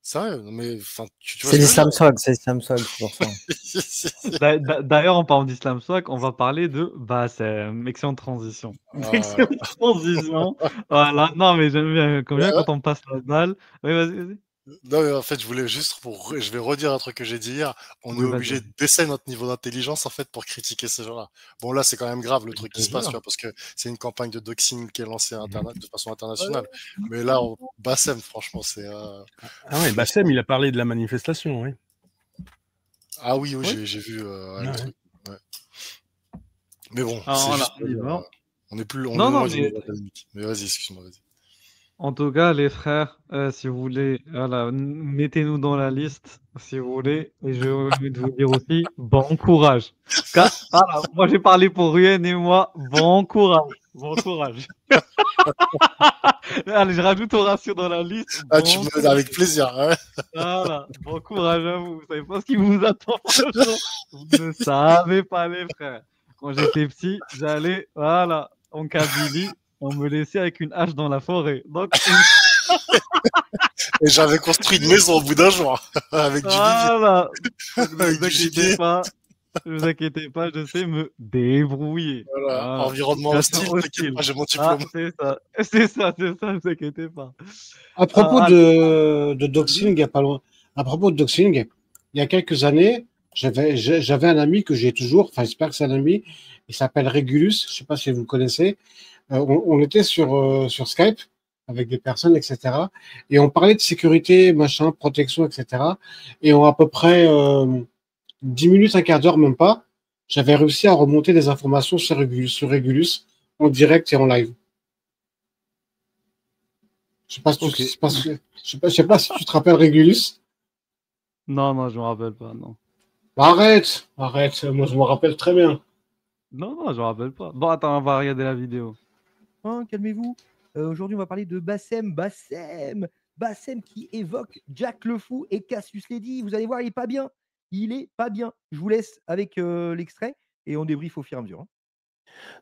sérieux, mais, enfin, tu vois C'est ce que je veux l'Islam dire? Swag, c'est pour ça. d'ailleurs, en parlant d'Islam Swag, on va parler de Bassem. Excellente transition. Excellente transition. Voilà. Non, mais j'aime bien Ouais, quand on passe la balle. Oui, vas-y. non, mais en fait, je voulais juste je vais redire un truc que j'ai dit hier. On est Oui, vas-y. obligé de baisser notre niveau d'intelligence, en fait, pour critiquer ces gens-là. Bon, là, c'est quand même grave le Je truc te qui se passe, tu jure. vois, parce que c'est une campagne de doxing qui est lancée de façon internationale. Mais là, Bassem, franchement, c'est, Ah ouais, Bassem, il a parlé de la manifestation, oui. ah oui, Oui. j'ai vu, Ah le ouais. truc. Ouais. Mais bon, Alors, c'est voilà, juste on pour y dire, va. on est Non, non, loin du mais niveau académique. Mais vas-y, excuse-moi, vas-y. en tout cas, les frères, si vous voulez, voilà, mettez-nous dans la liste, si vous voulez. Et je vais vous dire aussi, bon courage. Voilà, moi, j'ai parlé pour rien et moi, bon courage. Bon courage. Allez, je rajoute Horatio dans la liste. Ah, tu Bon me courage. avec plaisir, hein. Voilà, bon courage à vous. Vous savez pas ce qui vous attend, franchement. Vous ne savez pas, les frères. Quand j'étais petit, j'allais, voilà, en Kabylie, on me laissait avec une hache dans la forêt. Donc, Et j'avais construit une maison au bout d'un jour, avec du vivier, voilà. Donc, ne avec vous du inquiétez gibier. pas. Ne vous inquiétez pas, je sais me débrouiller. Voilà, Voilà. environnement Situation hostile, t'inquiète hostile. pas, j'ai mon Ah, diplôme. c'est ça. C'est ça, ne vous inquiétez pas. À propos Ah, de Vas-y. doxing, il y a pas loin. À propos de doxing, il y a quelques années, j'avais un ami que j'ai toujours, enfin, j'espère que c'est un ami, il s'appelle Régulus, je sais pas si vous le connaissez. On était sur Skype avec des personnes, etc. Et on parlait de sécurité, machin, protection, etc. Et en à peu près 10 minutes, un quart d'heure, même pas, j'avais réussi à remonter des informations sur Régulus en direct et en live. Je sais pas si tu, ok. je sais pas si tu te rappelles Régulus. Non, je me rappelle pas, non. Arrête, moi je me rappelle très bien. Non, je me rappelle pas. Bon, attends, on va regarder la vidéo. Hein, calmez-vous. Aujourd'hui, on va parler de Bassem. Bassem qui évoque Jack le Fou et Cassius Lady. Vous allez voir, il est pas bien. Il est pas bien. Je vous laisse avec l'extrait et on débriefe au fur et à mesure. Hein.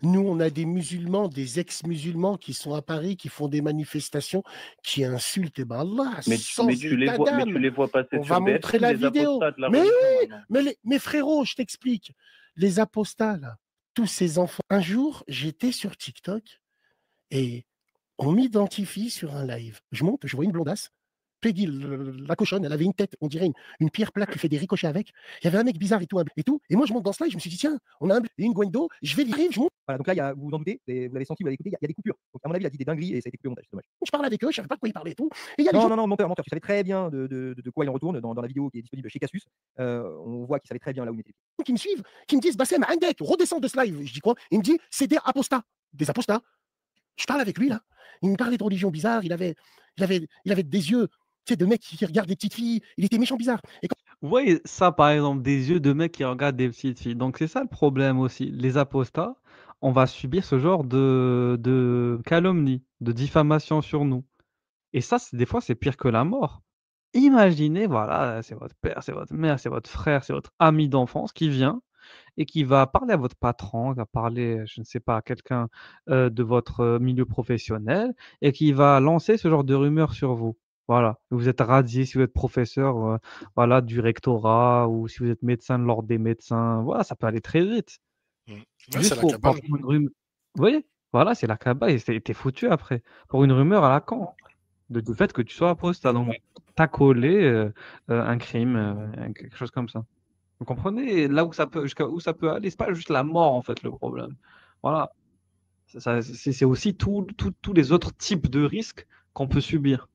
Nous, on a des musulmans, des ex-musulmans qui sont à Paris, qui font des manifestations, qui insultent eh ben Allah sans tu état mais d'âme. tu les vois passer On sur va montrer BFM, la les vidéo. apostats de la Mais religion, oui, maintenant. mais frérot, je t'explique. Les apostats, là, tous ces enfants. Un jour, j'étais sur TikTok et on m'identifie sur un live. Je monte, je vois une blondasse. Peggy, la cochonne, elle avait une tête, on dirait une pierre plate qui fait des ricochets avec. Il y avait un mec bizarre et tout. Et moi, je monte dans ce live, je me suis dit, tiens, on a une Gwendo, je vais lire, je monte. Voilà, donc là, vous vous en doutez, vous l'avez senti, vous l'avez écouté, il y a des coupures. Donc, à mon avis, il a dit des dingueries et ça a été coupé au montage, c'est dommage. Je parle avec eux, je savais pas de quoi ils parlaient et tout. Et il y a des gens Non, menteur, tu savais très bien de quoi il en retourne dans la vidéo qui est disponible chez Cassius. On voit qu'il savait très bien là où il était. qui me suivent, qui me disent, Bassem, Indek, redescends de ce live. Je dis quoi? Il me dit, c'est des apostats. Des apostats. Je parle avec lui, là. Il me parlait de religion bizarre. Il avait des yeux, tu sais, de mec qui regarde des petites filles. Il était méchant bizarre. Et quand Vous voyez ça, par exemple, des yeux de mecs qui regardent des petites filles. Donc, c'est ça le problème aussi. Les apostats, on va subir ce genre de calomnie, de diffamation sur nous. Et ça, des fois, c'est pire que la mort. Imaginez, voilà, c'est votre père, c'est votre mère, c'est votre frère, c'est votre ami d'enfance qui vient et qui va parler à votre patron, qui va parler, je ne sais pas, à quelqu'un de votre milieu professionnel et qui va lancer ce genre de rumeurs sur vous. Voilà, vous êtes radié si vous êtes professeur voilà, du rectorat ou si vous êtes médecin de l'ordre des médecins. Voilà, ça peut aller très vite. Ouais, Juste c'est la pour cabale. une rumeur. Vous voyez, voilà, c'est la cabale et t'es foutu après. Pour une rumeur à la con du fait que tu sois apostat. Donc, t'as collé un crime, quelque chose comme ça. Vous comprenez là où ça peut, jusqu'à où ça peut aller? C'est pas juste la mort, en fait, le problème. Voilà. C'est aussi tous les autres types de risques qu'on peut subir.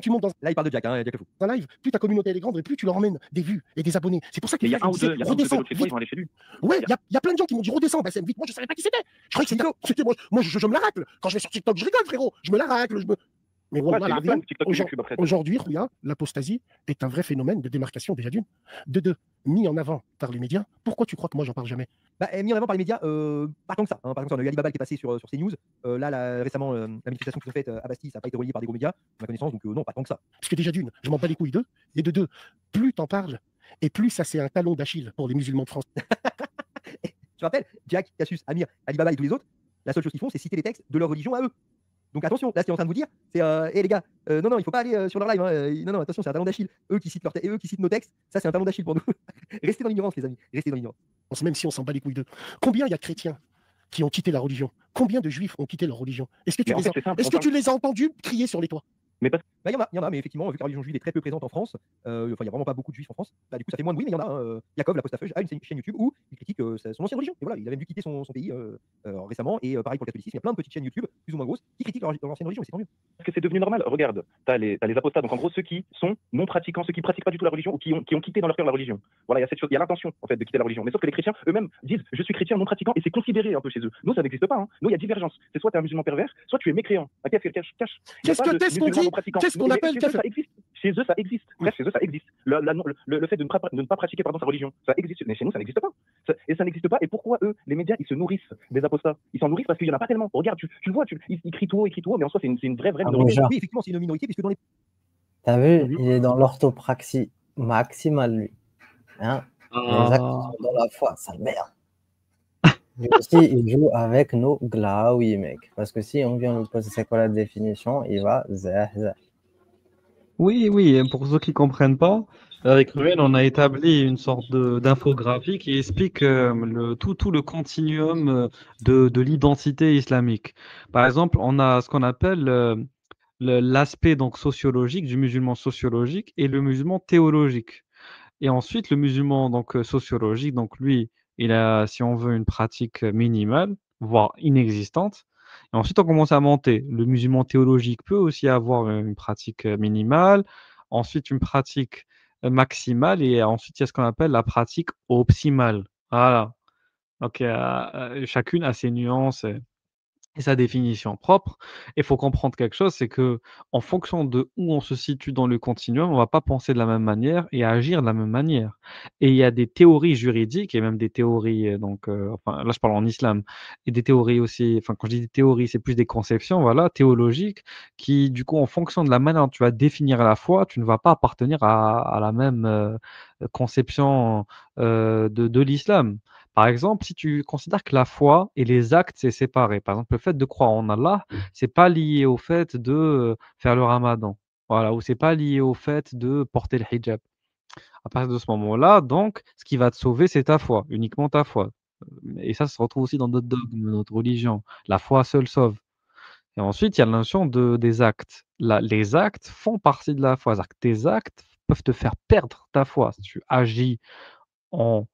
tu montes dans Là, il parle de Jack, hein, Jack le fou. un live, plus ta communauté elle est grande et plus tu leur emmènes des vues et des abonnés. C'est pour ça qu'il Il y a un ou deux, redescends, chez toi, ils vont aller chez lui. Ouais, il y a plein de gens qui m'ont dit redescends, Bassem, vite. Moi, je savais pas qui c'était. Je croyais que c'était moi, je me la racle. Quand je vais sur TikTok, je rigole, frérot. Je me la racle. Mais Ouais, voilà, c'est le fun, TikTok et YouTube après. aujourd'hui, Rouya, l'apostasie est un vrai phénomène de démarcation déjà d'une. De deux, mis en avant par les médias. Pourquoi tu crois que moi, j'en parle jamais? Mis en avant par les médias, pas tant que ça. Par exemple, on a eu Alibaba qui est passé sur CNews. Récemment, la manifestation qu'ils ont faite à Bastille, ça n'a pas été relayé par des gros médias, à ma connaissance, donc non, pas tant que ça. Parce que déjà d'une, je m'en bats les couilles d'eux. Et de deux, plus t'en parles, et plus ça c'est un talon d'Achille pour les musulmans de France. Tu te rappelles, Jack, Cassius, Amir, Alibaba et tous les autres, la seule chose qu'ils font, c'est citer les textes de leur religion à eux. Donc attention, là ce qu'il est en train de vous dire, c'est les gars, non, il faut pas aller sur leur live. Non, attention, c'est un talon d'Achille. Eux qui citent nos textes, ça c'est un talon d'Achille pour nous. Restez dans l'ignorance, les amis. Restez dans l'ignorance. Même si on s'en bat les couilles d'eux. Combien il y a de chrétiens qui ont quitté la religion? Combien de juifs ont quitté leur religion? Est-ce que tu les as entendus crier sur les toits? Mais parce il y en a, mais effectivement, vu que la religion juive est très peu présente en France, il n'y a vraiment pas beaucoup de juifs en France, du coup ça fait moins de bruit, mais il y en a. Jacob, l'apostafeuge, a une chaîne YouTube où il critique son ancienne religion. Et voilà, il a même dû quitter son pays récemment, et pareil pour le catholicisme, il y a plein de petites chaînes YouTube, plus ou moins grosses, qui critiquent leur ancienne religion, et c'est tant mieux. que c'est devenu normal. Regarde, t'as les apostats, donc en gros ceux qui sont non pratiquants, ceux qui pratiquent pas du tout la religion ou qui ont quitté dans leur cœur la religion. Voilà, il y a cette chose, il y a l'intention en fait de quitter la religion. Mais sauf que les chrétiens eux-mêmes disent je suis chrétien non pratiquant et c'est considéré un peu chez eux. Nous ça n'existe pas. Hein. Nous il y a divergence. C'est soit tu es un musulman pervers, soit tu es mécréant. Qu'est-ce Qu'est-ce qu'on dit? Qu'est-ce qu'on appelle? Ça existe. Chez eux ça existe. Bref, chez eux ça existe. Le fait de ne pas pratiquer sa religion, ça existe. Mais chez nous ça n'existe pas. Et ça n'existe pas. Et pourquoi eux, les médias, ils se nourrissent des apostats? Ils s'en nourrissent parce qu'il y en a pas tellement. Regarde, tu le vois, ils crient tout haut, mais en soi c'est une vraie minorité. Oui, effectivement, c'est une minorité puisque dans les. T'as vu, il est dans l'orthopraxie maximale, lui. Hein, les actes sont dans la foi, sale merde. Mais aussi, il joue avec nos glaouis, mec. Parce que si on vient lui poser c'est quoi la définition, il va zah. Oui, et pour ceux qui ne comprennent pas, avec Ruel, on a établi une sorte d'infographie qui explique tout le continuum de l'identité islamique. Par exemple, on a ce qu'on appelle l'aspect donc sociologique du musulman sociologique et le musulman théologique. Et ensuite, le musulman donc sociologique, donc lui, il a, si on veut, une pratique minimale, voire inexistante. Et ensuite, on commence à monter. Le musulman théologique peut aussi avoir une pratique minimale, ensuite une pratique maximale, et ensuite, il y a ce qu'on appelle la pratique optimale. Voilà. Donc, chacune a ses nuances et sa définition propre. Il faut comprendre quelque chose, c'est que en fonction de où on se situe dans le continuum, on ne va pas penser de la même manière et agir de la même manière. Et il y a des théories juridiques et même des théories, enfin là je parle en islam, et des théories aussi, enfin quand je dis des théories, c'est plus des conceptions, voilà, théologiques, qui du coup en fonction de la manière dont tu vas définir la foi, tu ne vas pas appartenir à la même conception de l'islam. Par exemple, si tu considères que la foi et les actes, c'est séparé. Par exemple, le fait de croire en Allah, c'est pas lié au fait de faire le ramadan. Voilà, ou c'est pas lié au fait de porter le hijab. À partir de ce moment-là, donc, ce qui va te sauver, c'est ta foi, uniquement ta foi. Et ça se retrouve aussi dans d'autres dogmes, notre religion. La foi seule sauve. Et ensuite, il y a la notion des actes. Les actes font partie de la foi. C'est-à-dire que tes actes peuvent te faire perdre ta foi. Si tu agis en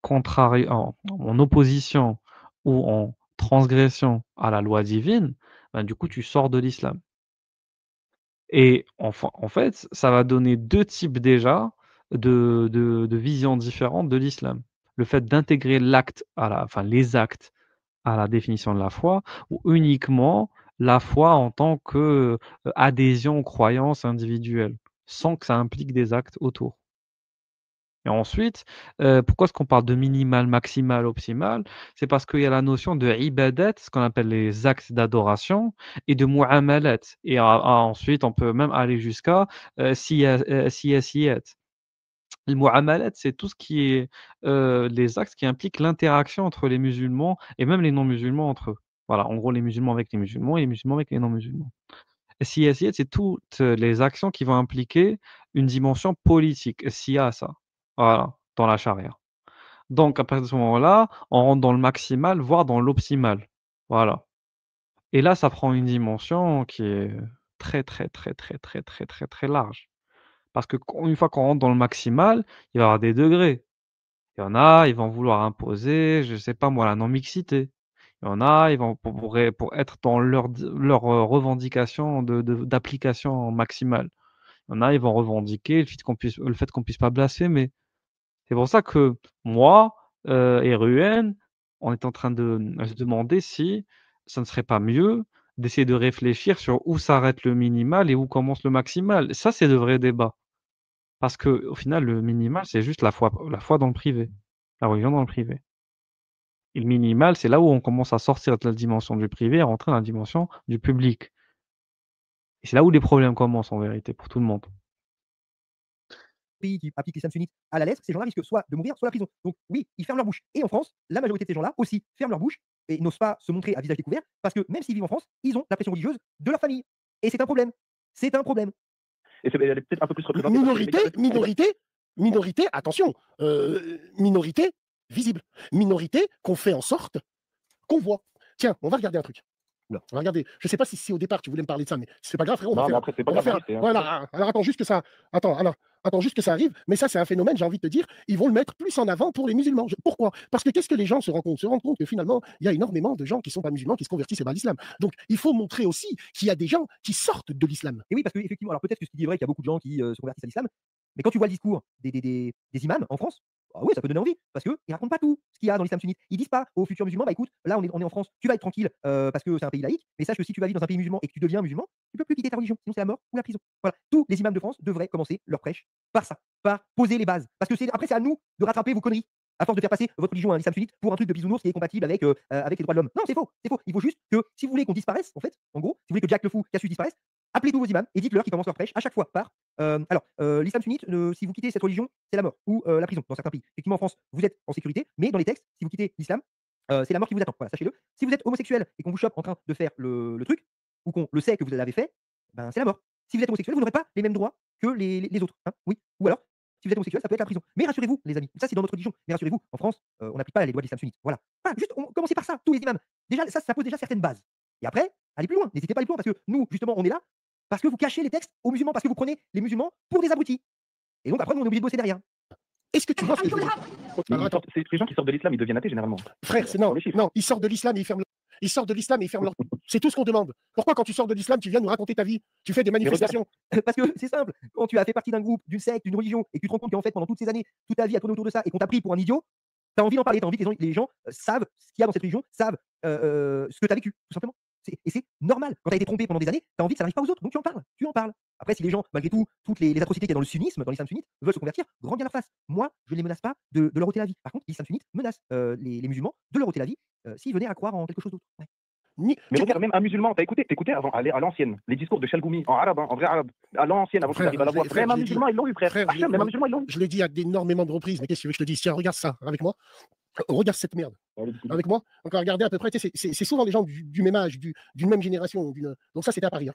en opposition ou en transgression à la loi divine, ben, du coup, tu sors de l'islam. Et en fait, ça va donner 2 types déjà de visions différentes de l'islam. Le fait d'intégrer les actes à la définition de la foi ou uniquement la foi en tant que, adhésion aux croyances individuelles, sans que ça implique des actes autour. Et ensuite, pourquoi est-ce qu'on parle de minimal, maximal, optimal? C'est parce qu'il y a la notion de ibadat, ce qu'on appelle les actes d'adoration, et de mu'amalat. Et ensuite, on peut même aller jusqu'à siyasiyat. Le mu'amalat, c'est tout ce qui est les actes qui impliquent l'interaction entre les musulmans et même les non-musulmans entre eux. Voilà, en gros, les musulmans avec les musulmans et les musulmans avec les non-musulmans. Siyasiyat, c'est toutes les actions qui vont impliquer une dimension politique, siyasa, voilà, dans la charia. Donc à partir de ce moment-là, on rentre dans le maximal, voire dans l'optimal. Voilà. Et là, ça prend une dimension qui est très, très, très, très, très, très, très, très large. Parce que une fois qu'on rentre dans le maximal, il va y avoir des degrés. Il y en a, ils vont vouloir imposer, je sais pas moi, la non-mixité. Il y en a, ils vont pour être dans leur revendication d'application maximale. Il y en a, ils vont revendiquer le fait qu'on puisse pas blasphémer. C'est pour ça que moi, et Ruhen, on est en train de se demander si ça ne serait pas mieux d'essayer de réfléchir sur où s'arrête le minimal et où commence le maximal. Ça, c'est de vrais débats. Parce qu'au final, le minimal, c'est juste la foi dans le privé, la religion dans le privé. Et le minimal, c'est là où on commence à sortir de la dimension du privé et rentrer dans la dimension du public. Et c'est là où les problèmes commencent en vérité pour tout le monde. Pays qui appliquent l'islam sunnite à la lettre, ces gens-là risquent soit de mourir, soit la prison. Donc oui, ils ferment leur bouche. Et en France, la majorité de ces gens-là aussi ferment leur bouche et n'osent pas se montrer à visage découvert parce que même s'ils vivent en France, ils ont la pression religieuse de leur famille. Et c'est un problème. C'est un problème. Et elle est peut-être un peu plus représentée. Minorité, attention, minorité visible. Minorité qu'on fait en sorte qu'on voit. Tiens, on va regarder un truc. On va regarder. Je ne sais pas si au départ tu voulais me parler de ça, mais c'est pas grave, frérot. Non, mais après, c'est pas grave. Voilà. Alors attends juste que ça. Attends juste que ça arrive. Mais ça, c'est un phénomène, j'ai envie de te dire, ils vont le mettre plus en avant pour les musulmans. Pourquoi? Parce que qu'est-ce que les gens se rendent compte? Se rendent compte que finalement, il y a énormément de gens qui ne sont pas musulmans, qui se convertissent à l'islam. Donc, il faut montrer aussi qu'il y a des gens qui sortent de l'islam. Et oui, parce qu'effectivement, alors peut-être que ce qui dit est vrai qu'il y a beaucoup de gens qui se convertissent à l'islam, mais quand tu vois le discours des imams en France, ah oui, ça peut donner envie, parce qu'ils ne racontent pas tout ce qu'il y a dans l'islam sunnite. Ils disent pas aux futurs musulmans, bah écoute, là on est en France, tu vas être tranquille parce que c'est un pays laïque, mais sache que si tu vas vivre dans un pays musulman et que tu deviens musulman, tu ne peux plus quitter ta religion, sinon c'est la mort ou la prison. Voilà, tous les imams de France devraient commencer leur prêche par ça, par poser les bases. Parce que après c'est à nous de rattraper vos conneries, à force de faire passer votre religion à l'islam sunnite pour un truc de bisounours qui est compatible avec les droits de l'homme. Non, c'est faux, c'est faux. Il faut juste que si vous voulez qu'on disparaisse, en fait, en gros, si vous voulez que Jack le Fou, Cassius disparaisse, appelez tous vos imams et dites-leur qu'ils commencent leur prêche à chaque fois par l'islam sunnite, si vous quittez cette religion, c'est la mort ou la prison dans certains pays. Effectivement, en France, vous êtes en sécurité, mais dans les textes, si vous quittez l'islam, c'est la mort qui vous attend. Voilà, sachez-le. Si vous êtes homosexuel et qu'on vous chope en train de faire le truc, ou qu'on le sait que vous l'avez fait, ben c'est la mort. Si vous êtes homosexuel, vous n'aurez pas les mêmes droits que les autres. Hein, oui. Ou alors, si vous êtes homosexuel, ça peut être la prison. Mais rassurez-vous, les amis, ça c'est dans notre religion. Mais rassurez-vous, en France, on n'applique pas les lois de l'islam sunnite. Voilà. Juste, commencez par ça, tous les imams. Déjà, ça pose déjà certaines bases. Et après, allez plus loin. N'hésitez pas à aller plus loin parce que nous, justement, on est là parce que vous cachez les textes aux musulmans, parce que vous prenez les musulmans pour des abrutis. Et donc après, nous, on est obligé de bosser derrière. Est-ce que tu vois ce que je veux dire? C'est les gens qui sortent de l'islam, ils deviennent athées généralement. Frère, non, ils sortent de l'islam et ils ferment leur... C'est tout ce qu'on demande. Pourquoi quand tu sors de l'islam, tu viens nous raconter ta vie? Tu fais des manifestations? Parce que c'est simple. Quand tu as fait partie d'un groupe, d'une secte, d'une religion, et que tu te rends compte qu'en fait, pendant toutes ces années, toute ta vie a tourné autour de ça, et qu'on t'a pris pour un idiot, tu as envie d'en parler, tu as envie que les gens savent ce qu'il y a dans cette religion, savent ce que tu as vécu, tout simplement. Et c'est normal. Quand tu as été trompé pendant des années, tu as envie que ça n'arrive pas aux autres. Donc tu en parles. Après, si les gens, malgré tout, toutes les atrocités qu'il y a dans le sunnisme, dans l'islam sunnite, veulent se convertir, grand bien leur face. Moi, je ne les menace pas de leur ôter la vie. Par contre, l'islam sunnite menace les musulmans de leur ôter la vie s'ils venaient à croire en quelque chose d'autre. Ouais. Mais regarde, même un musulman, t'as écouté avant, à l'ancienne, les discours de Chalgoumi, en arabe, en vrai arabe, à l'ancienne, avant qu'il arrive à la voix. Même un musulman, ils l'ont eu, frère. Même un musulman, ils l'ont eu. Je l'ai dit à d'énormément de reprises, mais qu'est-ce que tu veux que je te dise? Tiens, regarde ça avec moi. Regarde cette merde. Avec moi. Donc, regardez à peu près, c'est souvent des gens du même âge, d'une même génération. Donc, ça, c'était à Paris. Hein.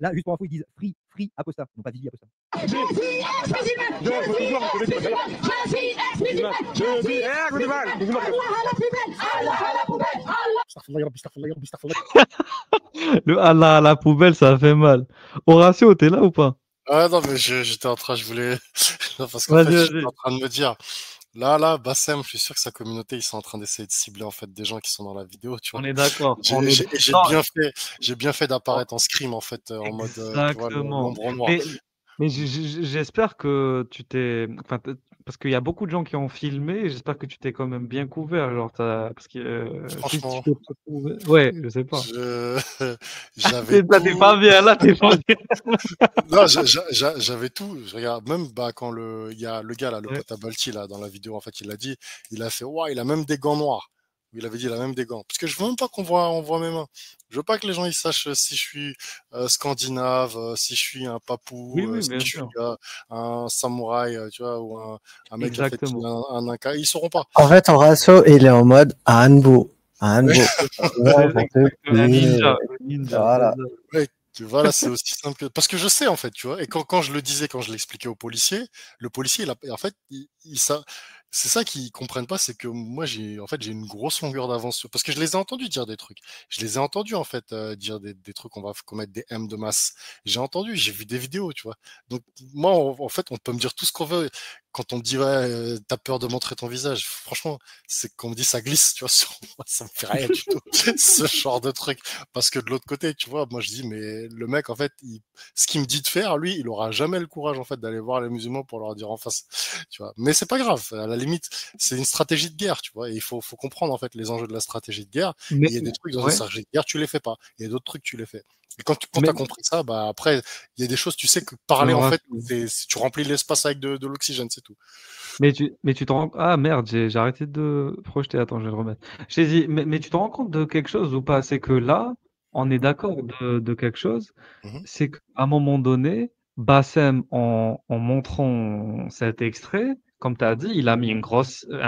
Là, juste pour info, ils disent free apostat, non pas Vivi apostat. Le Allah à la poubelle, ça fait mal. Horatio, t'es là ou pas? Ah non, mais j'étais en train, je voulais. Non, parce qu'en fait, Vas-y, j'étais vas-y. en train de me dire, là, Bassem, je suis sûr que sa communauté, ils sont en train d'essayer de cibler en fait des gens qui sont dans la vidéo, tu On vois. est d'accord. J'ai On est... j'ai- j'ai Non, j'ai bien fait d'apparaître en scrim en fait, en mode, tu vois, exactement. l'ombre noire. Mais j'espère que tu t'es. Enfin, parce qu'il y a beaucoup de gens qui ont filmé, et j'espère que tu t'es quand même bien couvert. Genre, parce que si tu Franchement, t'es pas couvert. Ouais, je sais pas. je j'avais Là, t'es tout. pas bien, là, t'es pas bien. Non, j'avais tout. Je regarde même bah quand il y a le gars là, le Ouais. pote à Balti là dans la vidéo en fait, il a dit, il a fait ouais, il a même des gants noirs. Il avait dit il a même des gants. Parce que je veux même pas on voit mes mains. Je veux pas que les gens ils sachent si je suis scandinave, si je suis un papou, Oui, oui, si bien je suis sûr. un samouraï, tu vois, ou un mec qui a fait Exactement. un inca. Ils sauront pas. En fait, Horatio, il est en mode Hanbo. Hanbo. Un ninja. Voilà. Ouais, voilà, c'est aussi simple que. Parce que je sais, en fait, tu vois. Et quand je le disais, quand je l'expliquais au policier, le policier, en fait, c'est ça qu'ils comprennent pas, c'est que moi, en fait, j'ai une grosse longueur d'avance parce que je les ai entendus dire des trucs. Je les ai entendus, en fait, dire des trucs, on va commettre des M de masse. J'ai entendu, j'ai vu des vidéos, tu vois. Donc, moi, en fait, on peut me dire tout ce qu'on veut. Quand on me dit, ouais, t'as peur de montrer ton visage, franchement, c'est qu'on me dit ça glisse, tu vois, sur moi, ça me fait rien du tout, ce genre de truc. Parce que de l'autre côté, tu vois, moi je dis, mais le mec, en fait, ce qu'il me dit de faire, lui, il aura jamais le courage, en fait, d'aller voir les musulmans pour leur dire en face, tu vois. Mais c'est pas grave, à la limite, c'est une stratégie de guerre, tu vois, et il faut comprendre, en fait, les enjeux de la stratégie de guerre. Mais, Il y a des trucs dans une ouais. stratégie de guerre, tu les fais pas. Il y a d'autres trucs, tu les fais. Et quand Mais- t'as compris ça, bah après, il y a des choses, tu sais que parler, en fait, tu remplis l'espace avec de l'oxygène, c'est tout. Mais tu te rends... Ah merde, j'ai arrêté de projeter. Attends, je vais le remettre. Je t'ai dit, mais tu te rends compte de quelque chose ou pas? C'est que là, on est d'accord de quelque chose. Mhm. C'est qu'à un moment donné, Bassem, en montrant cet extrait, comme tu as dit, il a mis un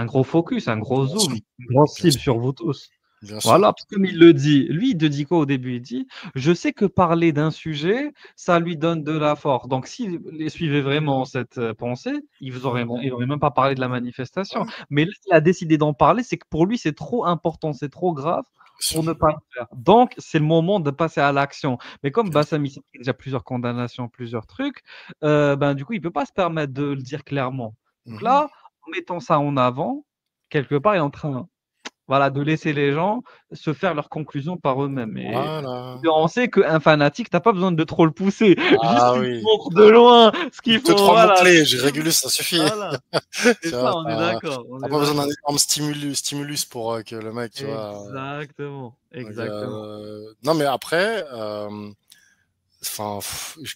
gros focus, un gros Bien sûr, zoom, une grosse bien cible sûr, sur vous tous. bien sûr. Voilà, parce que comme il le dit, lui, il te dit quoi au début? Il dit, je sais que parler d'un sujet, ça lui donne de la force. Donc, s'il suivait vraiment cette pensée, il aurait même pas parlé de la manifestation. Ouais, Mais là, il a décidé d'en parler, c'est que pour lui, c'est trop important, c'est trop grave bien sûr. pour ne pas le faire. Donc, c'est le moment de passer à l'action. Mais comme Bien Bassam, il a déjà plusieurs condamnations, plusieurs trucs, ben, du coup, il peut pas se permettre de le dire clairement. Donc Mhm. là, en mettant ça en avant, quelque part, il est en train voilà, de laisser les gens se faire leurs conclusions par eux-mêmes. Et Voilà. on sait qu'un fanatique, t'as pas besoin de trop le pousser. Juste, Ah tu oui. montres de loin ce qu'il faut. 2-3 Voilà, mots-clés, j'ai régulé, ça suffit. voilà. Tu C'est vois, ça, on est d'accord. On t'as est pas besoin d'un d'accord. énorme stimulus pour que le mec, tu vois. Exactement. Donc, Exactement. non, mais après, enfin,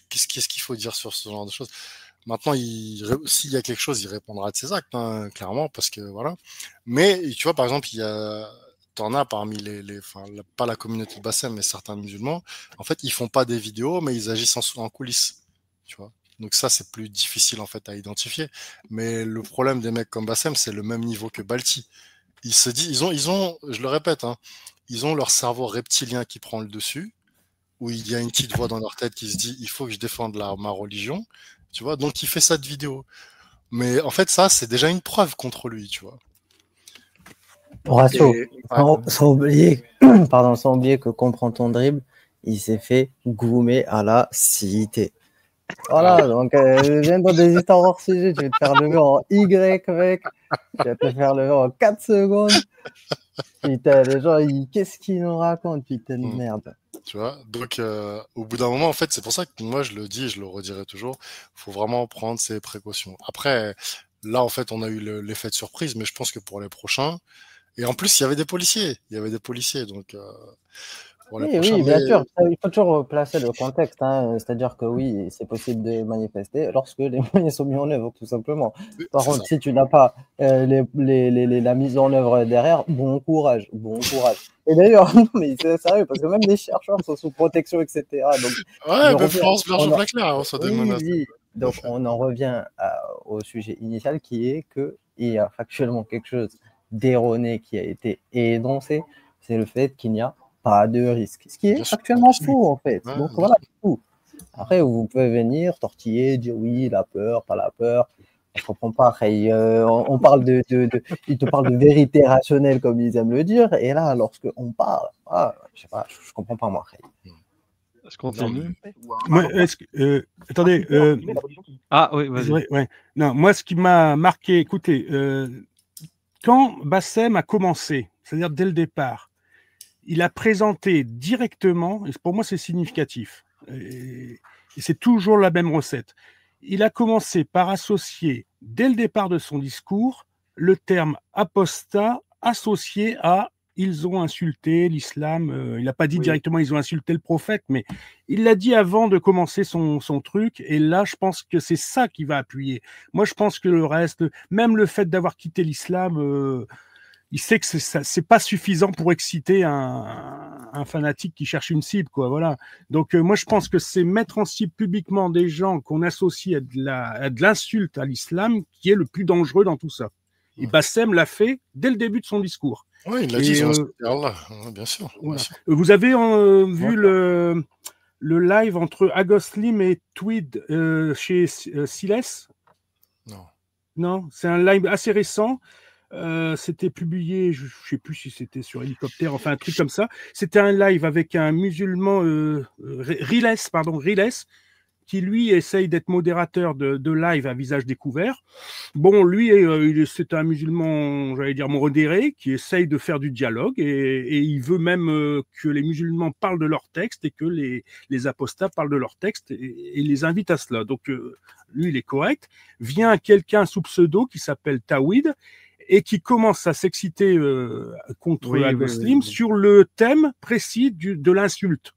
qu'est-ce qu'il faut dire sur ce genre de choses? Maintenant, s'il y a quelque chose, il répondra de ses actes, hein, clairement, parce que voilà. Mais tu vois, par exemple, t'en as parmi enfin, pas la communauté de Bassem, mais certains musulmans. En fait, ils font pas des vidéos, mais ils agissent en coulisses, tu vois. Donc ça, c'est plus difficile en fait à identifier. Mais le problème des mecs comme Bassem, c'est le même niveau que Balti. Ils se disent, ils ont, je le répète, hein, ils ont leur cerveau reptilien qui prend le dessus, où il y a une petite voix dans leur tête qui se dit, il faut que je défende ma religion, tu vois. Donc il fait cette vidéo. Mais en fait, ça, c'est déjà une preuve contre lui, tu vois. Horatio, Et, ouais. sans oublier, pardon, sans oublier que comprend ton dribble, il s'est fait goumer à la cité. Voilà, donc viens dans des histoires hors sujet, je vais te faire lever en Y, mec. Je vais te faire lever en 4 secondes. Putain, les gens, qu'est-ce qu'ils nous racontent, putain de merde. Tu vois, donc au bout d'un moment, en fait, c'est pour ça que moi je le dis et je le redirai toujours, faut vraiment prendre ses précautions. Après, là, en fait, on a eu l'effet de surprise, mais je pense que pour les prochains, et en plus, il y avait des policiers, donc pour les Oui, prochains, oui, mais bien sûr. Il faut toujours placer le contexte, hein. C'est-à-dire que oui, c'est possible de manifester lorsque les moyens sont mis en œuvre, tout simplement. Par c'est contre, ça. si tu n'as pas la mise en œuvre derrière, bon courage, bon courage. Et d'ailleurs, non, mais c'est sérieux, parce que même les chercheurs sont sous protection, etc. Donc, Ouais, je même reviens, Florence on Bergeau en- Blaclair, hein, reçoit des oui, menaces. oui. Donc, on en revient au sujet initial qui est qu'il y a factuellement quelque chose d'erroné qui a été énoncé, c'est le fait qu'il n'y a pas de risque. Ce qui Bien est sûr. factuellement faux, en fait. Ouais, Donc bien voilà, sûr. c'est tout. Après, vous pouvez venir, tortiller, dire oui, la peur, pas la peur. Je comprends pas. On parle ils te parlent de vérité rationnelle, comme ils aiment le dire. Et là, lorsqu'on parle, je sais pas, je comprends pas, moi. Je continue. Attendez. Ah oui, vas-y. Ouais. Non, moi, ce qui m'a marqué, écoutez, quand Bassem a commencé, c'est-à-dire dès le départ, il a présenté directement, et pour moi c'est significatif, et c'est toujours la même recette, il a commencé par associer, dès le départ de son discours, le terme apostat associé à ils ont insulté l'islam. Il n'a pas dit directement ils ont insulté le prophète, mais il l'a dit avant de commencer son truc. Et là, je pense que c'est ça qui va appuyer. Moi, je pense que le reste, même le fait d'avoir quitté l'islam, il sait que c'est pas suffisant pour exciter un fanatique qui cherche une cible, quoi. Voilà. Donc, moi, je pense que c'est mettre en cible publiquement des gens qu'on associe à de l'insulte à l'islam qui est le plus dangereux dans tout ça. Et Bassem l'a fait dès le début de son discours. Oui, il l'a dit, Allah, bien sûr. Voilà. Bien sûr. Vous avez vu le live entre Agoslim et Tweed chez Siles? Non. Non, c'est un live assez récent. C'était publié, je ne sais plus si c'était sur Hélicoptère, enfin un truc comme ça. C'était un live avec un musulman, Riles, qui lui essaye d'être modérateur de live à visage découvert. Bon, lui, c'est un musulman, j'allais dire modéré, qui essaye de faire du dialogue et il veut même que les musulmans parlent de leur texte et que les apostats parlent de leur texte et les invite à cela. Donc, lui, il est correct. Vient quelqu'un sous pseudo qui s'appelle Tawhid et qui commence à s'exciter contre Agoslim sur le thème précis de l'insulte.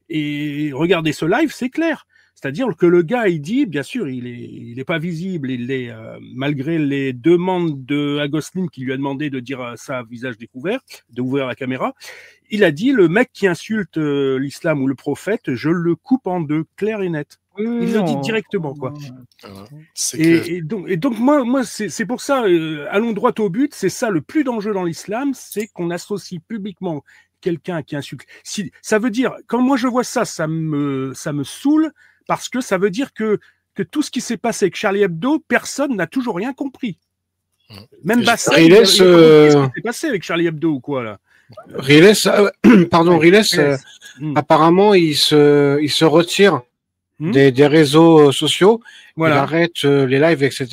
Et regardez ce live, c'est clair. C'est-à-dire que le gars, il dit, bien sûr, il est pas visible, il est malgré les demandes de Agoslim qui lui a demandé de dire ça à visage découvert, d'ouvrir la caméra, il a dit le mec qui insulte l'islam ou le prophète, je le coupe en deux, clair et net. Il le dit directement, quoi. Et donc moi c'est pour ça, allons droit au but. C'est ça le plus dangereux dans l'islam, c'est qu'on associe publiquement quelqu'un qui insulte. Si ça veut dire, quand moi je vois ça, ça me saoule. Parce que ça veut dire que tout ce qui s'est passé avec Charlie Hebdo, personne n'a toujours rien compris. Même Bassem, Riles, ce qui s'est passé avec Charlie Hebdo ou quoi là. Riles, apparemment, il se retire des réseaux sociaux. Voilà. Il arrête les lives, etc.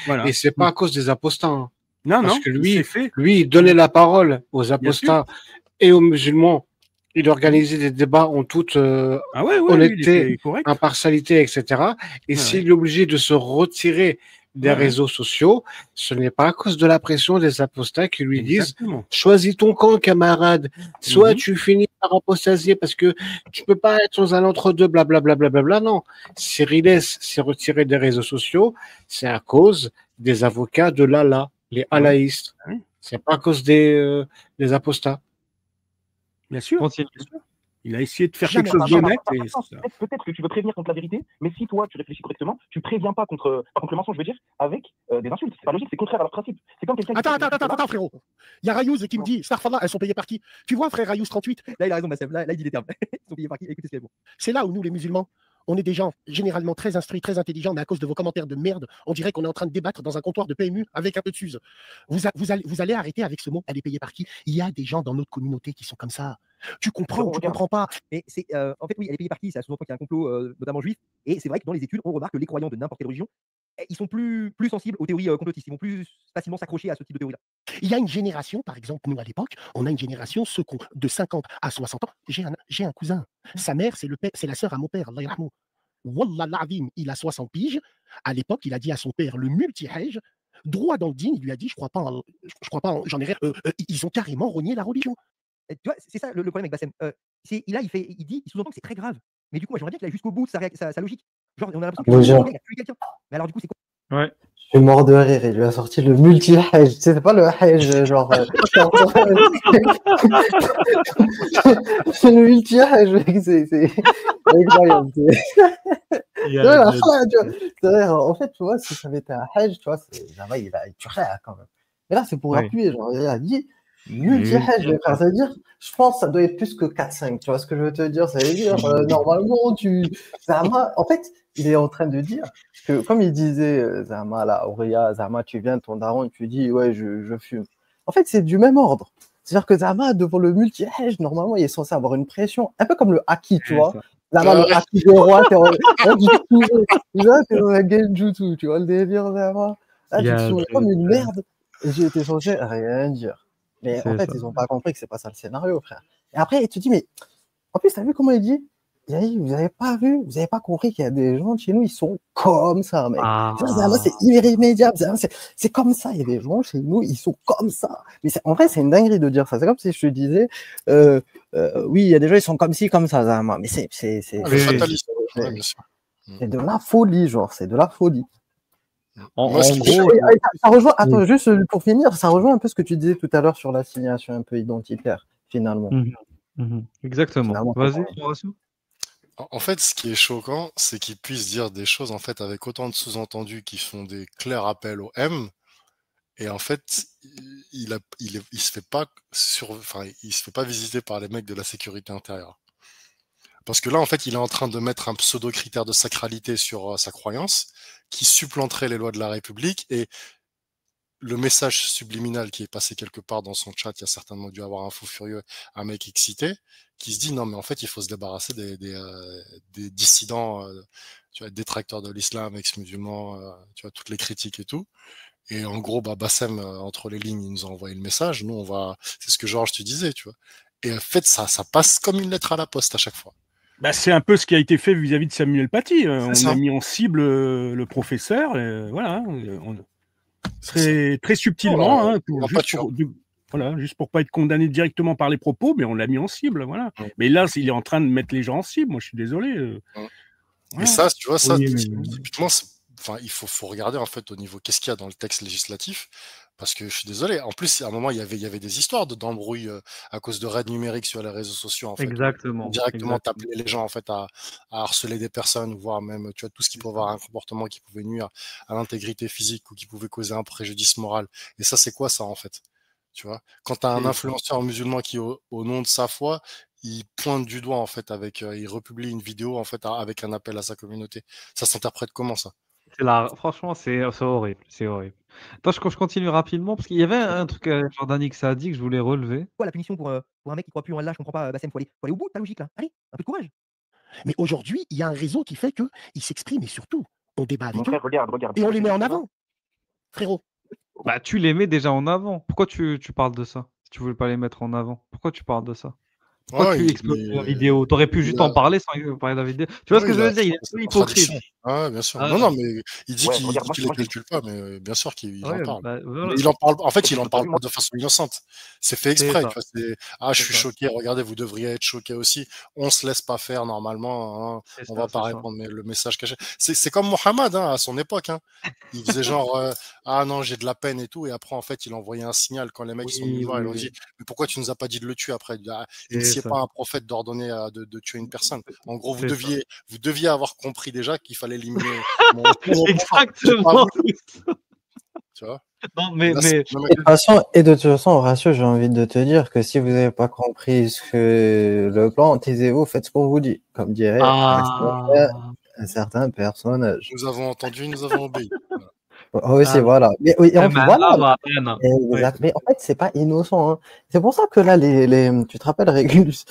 Voilà. Et c'est pas à cause des apostats. Non, parce non. que lui, il donnait la parole aux apostats et aux musulmans. Il organisait des débats en toute honnêteté, impartialité, etc. Et s'il est obligé de se retirer des réseaux sociaux, ce n'est pas à cause de la pression des apostats qui lui disent « Choisis ton camp, camarade. Soit tu finis par apostasier parce que tu peux pas être dans un entre-deux, blablabla. » Non. Si Riles s'est retiré des réseaux sociaux, c'est à cause des avocats de l'Allah, les alaïstes. C'est pas à cause des apostats. Bien sûr. Il a essayé de faire quelque chose d'honnête. Peut-être que tu veux prévenir contre la vérité, mais si toi, tu réfléchis correctement, tu préviens pas contre le mensonge, je veux dire, avec des insultes. C'est pas logique, c'est contraire à leur principe. C'est comme quelqu'un Attends, frérot. Il y a Rayouz qui me dit, Starfallah, elles sont payées par qui? Tu vois, frère Rayouz 38? Là, il a raison, Bassem. Là, il dit les termes. Elles sont payées par qui? Écoutez ce qu'il y a bon. C'est là où nous, les musulmans, on est des gens généralement très instruits, très intelligents, mais à cause de vos commentaires de merde, on dirait qu'on est en train de débattre dans un comptoir de PMU avec un peu de suze. Vous allez arrêter avec ce mot, elle est payée par qui? Il y a des gens dans notre communauté qui sont comme ça. Tu comprends ou tu comprends pas? Mais c'est en fait oui, elle est payée par qui? Ça sous-entend qu'il y a un complot, notamment juif. Et c'est vrai que dans les études, on remarque que les croyants de n'importe quelle religion, ils sont plus sensibles aux théories complotistes. Ils vont plus facilement s'accrocher à ce type de théorie-là. Il y a une génération, par exemple, nous à l'époque, on a une génération, ceux de 50 à 60 ans. J'ai un cousin. Sa mère, c'est la sœur à mon père. Allah yarhamou. Wallah l'azim, il a 60 piges. À l'époque, il a dit à son père, le multi-hajj, droit dans le dîne, il lui a dit, je crois pas, j'en ai rien. Ils ont carrément renié la religion. Tu vois, c'est ça le problème avec Bassem. Il sous-entend que c'est très grave. Mais du coup, moi, j'aimerais bien qu'il aille jusqu'au bout de sa logique. Genre, on a l'impression qu'il a tué quelqu'un. Mais alors, du coup, c'est quoi? Ouais. Je suis mort de rire. Il lui a sorti le multi-hajj. C'est pas le hajj, genre. C'est le multi-hajj, mec. C'est incroyable. En fait, tu vois, si ça avait été un hajj, tu vois, là-bas, tu rien quand même. Et là, c'est pour appuyer. Genre, il a dit, Multi-hedge, je vais faire ça dire. Je pense que ça doit être plus que 4-5. Tu vois ce que je veux te dire? Ça veut dire, normalement, Zama, en fait, il est en train de dire que, comme il disait, Zama, là, Auréa, Zama, tu viens, ton daron, et tu dis, ouais, je fume. En fait, c'est du même ordre. C'est-à-dire que Zama, devant le multi-hedge, normalement, il est censé avoir une pression, un peu comme le haki, tu vois. Zama, le haki des rois, t'es dans un genjutsu, tu vois le délire, Zama. Là, tu te souviens comme une merde. Et j'ai été censé rien dire. Mais en fait, ils n'ont pas compris que c'est pas ça le scénario, frère. Et après, tu te dis, mais en plus, tu as vu comment il dit? Il a dit, vous n'avez pas vu, vous n'avez pas compris qu'il y a des gens de chez nous, ils sont comme ça, mec. C'est irrémédiable, c'est comme ça. Il y a des gens chez nous, ils sont comme ça. Mais en vrai, c'est une dinguerie de dire ça. C'est comme si je te disais, oui, il y a des gens, ils sont comme ci, comme ça, Zama. Mais c'est de la folie, genre, c'est de la folie. En gros, ça rejoint, attends, juste pour finir, ça rejoint un peu ce que tu disais tout à l'heure sur l'assignation un peu identitaire, finalement. Exactement. Vas-y, Horacio. En fait, ce qui est choquant, c'est qu'ils puissent dire des choses en fait avec autant de sous-entendus qui font des clairs appels au M, et en fait, il se fait pas il se fait pas visiter par les mecs de la sécurité intérieure. Parce que là, en fait, il est en train de mettre un pseudo-critère de sacralité sur sa croyance qui supplanterait les lois de la République, et le message subliminal qui est passé quelque part dans son chat, il y a certainement dû avoir un fou furieux, un mec excité, qui se dit non mais en fait il faut se débarrasser des dissidents, tu vois, détracteurs de l'islam, ex-musulmans, tu vois, toutes les critiques et tout. Et en gros, Bassem, entre les lignes, il nous a envoyé le message. Nous, c'est ce que Georges tu disais, tu vois. Et en fait, ça passe comme une lettre à la poste à chaque fois. Bah, c'est un peu ce qui a été fait vis-à-vis de Samuel Paty. On a mis en cible le professeur, voilà. Très subtilement, juste pour pas être condamné directement par les propos, mais on l'a mis en cible, voilà. Mais là, il est en train de mettre les gens en cible. Moi, je suis désolé. Et ça, tu vois, typiquement, il faut regarder en fait au niveau qu'est-ce qu'il y a dans le texte législatif. Parce que je suis désolé. En plus, à un moment, il y avait des histoires d'embrouilles à cause de raids numériques sur les réseaux sociaux. En fait, exactement. Directement t'appeler les gens en fait à harceler des personnes, voire même tu vois tout ce qui peut avoir un comportement qui pouvait nuire à l'intégrité physique ou qui pouvait causer un préjudice moral. Et ça, c'est quoi ça en fait? Tu vois, quand tu as un influenceur musulman qui, au nom de sa foi, il pointe du doigt en fait il republie une vidéo en fait avec un appel à sa communauté. Ça s'interprète comment ça? Franchement, c'est horrible. C'est horrible. Attends, je continue rapidement parce qu'il y avait un truc Jordan X a dit que je voulais relever. Quoi la punition pour un mec qui croit plus en Allah, je comprends pas, Bassem, faut aller au bout de ta logique là. Allez, un peu de courage. Mais aujourd'hui, il y a un réseau qui fait qu'ils s'expriment et surtout, on débat avec eux. Frère, regarde. Et on les met en avant, frérot. Bah, tu les mets déjà en avant. Pourquoi tu parles de ça? Si tu voulais pas les mettre en avant, pourquoi tu parles de ça? Pourquoi tu exploses la vidéo? T'aurais pu juste en parler sans parler de la vidéo. Tu vois ce que je veux dire? Il est hypocrite. Ah, bien sûr. Non, mais il dit qu'il ne les calcule pas, mais bien sûr qu'il en parle. Mais il en parle. En fait, il en parle pas de façon innocente. C'est fait exprès. Je suis choqué. Regardez, vous devriez être choqué aussi. On se laisse pas faire normalement. On va pas répondre, mais le message caché. C'est comme Mohamed à son époque. Il faisait genre ah non, j'ai de la peine et tout. Et après, en fait, il envoyait un signal quand les mecs sont venus voir. Ils ont dit mais pourquoi tu nous as pas dit de le tuer après? C'est pas un prophète d'ordonner de tuer une personne. En gros, vous deviez avoir compris déjà qu'il fallait éliminer exactement. Tu vois? Non, mais... Et de toute façon, Horacio, j'ai envie de te dire que si vous n'avez pas compris ce que le plan, taisez-vous, faites ce qu'on vous dit, comme dirait un certain personnage. Nous avons entendu, nous avons obéi. Aussi, voilà. Mais en fait, c'est pas innocent. Hein. C'est pour ça que là, tu te rappelles, Régulus,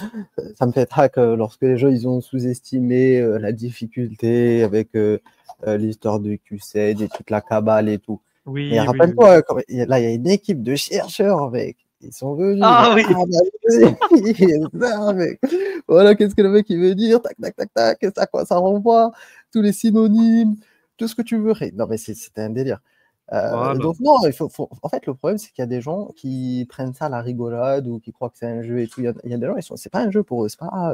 ça me fait trac lorsque les gens ils ont sous-estimé la difficulté avec l'histoire de Q7 et toute la cabale et tout. Mais rappelle-toi, là, il y a une équipe de chercheurs, mec. Ils sont venus. Mec. Voilà, qu'est-ce que le mec il veut dire? Tac, tac, tac, tac. À quoi ça renvoie? Tous les synonymes. Tout ce que tu veux. Non, mais c'était un délire. Donc, non, en fait, le problème, c'est qu'il y a des gens qui prennent ça à la rigolade ou qui croient que c'est un jeu et tout. Il y a des gens, c'est pas un jeu pour eux. C'est pas.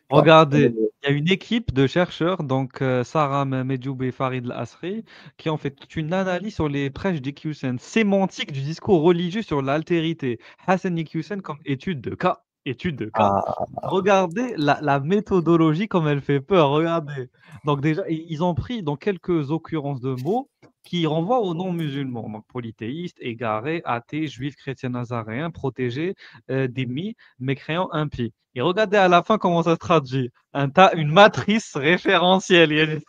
Regardez, il y a une équipe de chercheurs, donc Sarah Medjoub et Farid Al-Asri, qui ont fait toute une analyse sur les prêches d'Iqiyoussen, sémantique du discours religieux sur l'altérité. Hassan Iqiyoussen comme étude de cas. Regardez la méthodologie comme elle fait peur, regardez. Donc déjà, ils ont pris dans quelques occurrences de mots qui renvoie aux non-musulmans, donc polythéistes, égarés, athées, juifs, chrétiens, nazaréens, protégés, démis, mécréants, impies. Et regardez à la fin comment ça se traduit. Une matrice référentielle. Il y a des-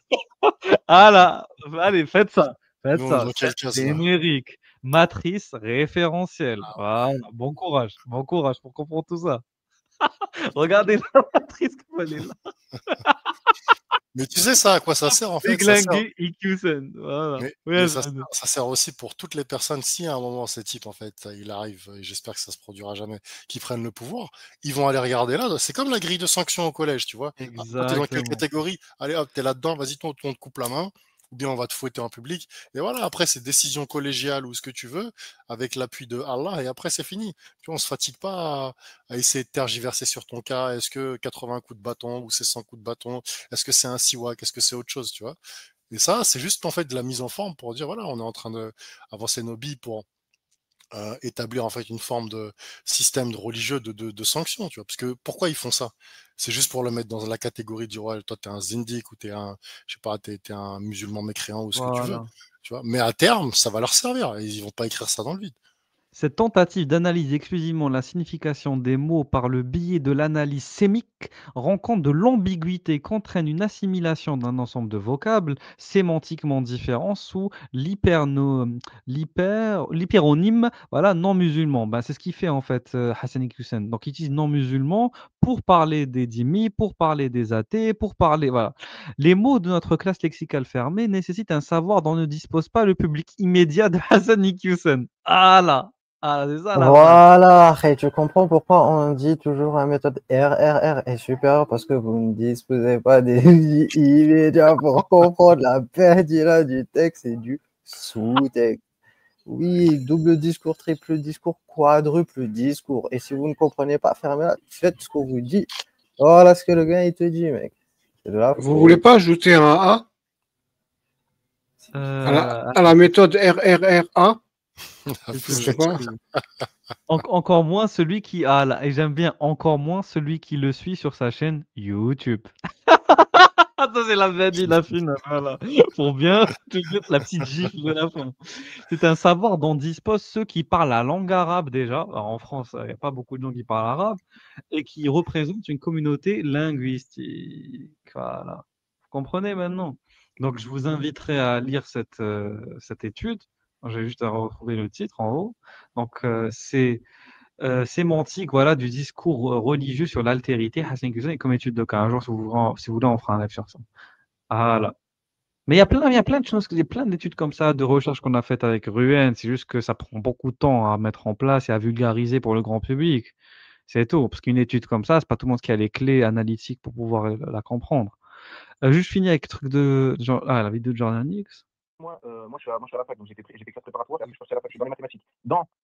Ah là, allez, faites ça. Faites Nous, ça. dans quelle C'est case là? numérique. Matrice référentielle. Voilà. Bon courage. Bon courage pour comprendre tout ça. Regardez la matrice comme elle est là. Mais tu sais ça à quoi ça sert en fait? Big Ça sert. Langue Ikusen. Voilà. Mais Ouais, ça sert aussi pour toutes les personnes, si à un moment ces types, en fait, il arrive, et j'espère que ça se produira jamais, qui prennent le pouvoir, ils vont aller regarder là. C'est comme la grille de sanctions au collège, tu vois. Ah, toi, t'es dans quelle Exactement. catégorie? Allez hop, t'es là-dedans, vas-y, on te coupe la main, ou bien on va te fouetter en public. Et voilà, après, c'est décision collégiale ou ce que tu veux, avec l'appui de Allah, et après, c'est fini. Tu vois, on se fatigue pas à essayer de tergiverser sur ton cas. Est-ce que 80 coups de bâton, ou c'est 100 coups de bâton? Est-ce que c'est un siwak? Est-ce que c'est autre chose, tu vois? Et ça, c'est juste en fait de la mise en forme pour dire voilà, on est en train de avancer nos billes pour établir en fait une forme de système de religieux de sanctions, tu vois. Parce que pourquoi ils font ça? C'est juste pour le mettre dans la catégorie du roi, toi t'es un zindik ou t'es un, je sais pas, t'es un musulman mécréant ou ce que tu veux, Voilà. tu vois. Mais à terme, ça va leur servir et ils vont pas écrire ça dans le vide. Cette tentative d'analyse exclusivement la signification des mots par le biais de l'analyse sémique rend compte de l'ambiguïté et qu'entraîne une assimilation d'un ensemble de vocables sémantiquement différents sous l'hyperonyme voilà, non-musulman. Ben, c'est ce qu'il fait en fait Hassan Iqiyoussen. Donc il utilise non-musulman pour parler des dhimmis, pour parler des athées, pour parler... Voilà. Les mots de notre classe lexicale fermée nécessitent un savoir dont ne dispose pas le public immédiat de Hassan Iqiyoussen. Ah là! Ah, c'est ça la base. Voilà, et tu comprends pourquoi on dit toujours la méthode RRR est supérieure parce que vous ne disposez pas des outils immédiats pour comprendre la pertinence du texte et du sous-texte. Oui, double discours, triple discours, quadruple discours. Et si vous ne comprenez pas, fermez-la, faites ce qu'on vous dit. Voilà ce que le gars il te dit, mec. C'est de la Vous faute. voulez pas ajouter un A à la méthode RRRA? Je sais pas. Encore moins celui qui a là, et j'aime bien encore moins celui qui le suit sur sa chaîne YouTube. Ça c'est la la fine, voilà. Pour bien te mettre la petite gifle de la fin. C'est un savoir dont disposent ceux qui parlent la langue arabe déjà. Alors, en France, il n'y a pas beaucoup de gens qui parlent arabe et qui représentent une communauté linguistique. Voilà. Vous comprenez maintenant? Donc, je vous inviterai à lire cette étude. J'ai juste à retrouver le titre en haut. Donc, c'est sémantique voilà, du discours religieux sur l'altérité, Hassan Iqiyoussen, et comme étude de cas. Un jour, si vous voulez, on fera un live sur ça. Voilà. Mais il y a plein de choses, il y a plein d'études comme ça, de recherches qu'on a faites avec Ruhen. C'est juste que ça prend beaucoup de temps à mettre en place et à vulgariser pour le grand public. C'est tout. Parce qu'une étude comme ça, c'est pas tout le monde qui a les clés analytiques pour pouvoir la comprendre. Juste finir avec le truc la vidéo de Jordan X. Moi, je suis à la fac, donc j'ai fait classe préparatoire, et après je suis parti à la fac, je suis dans les mathématiques.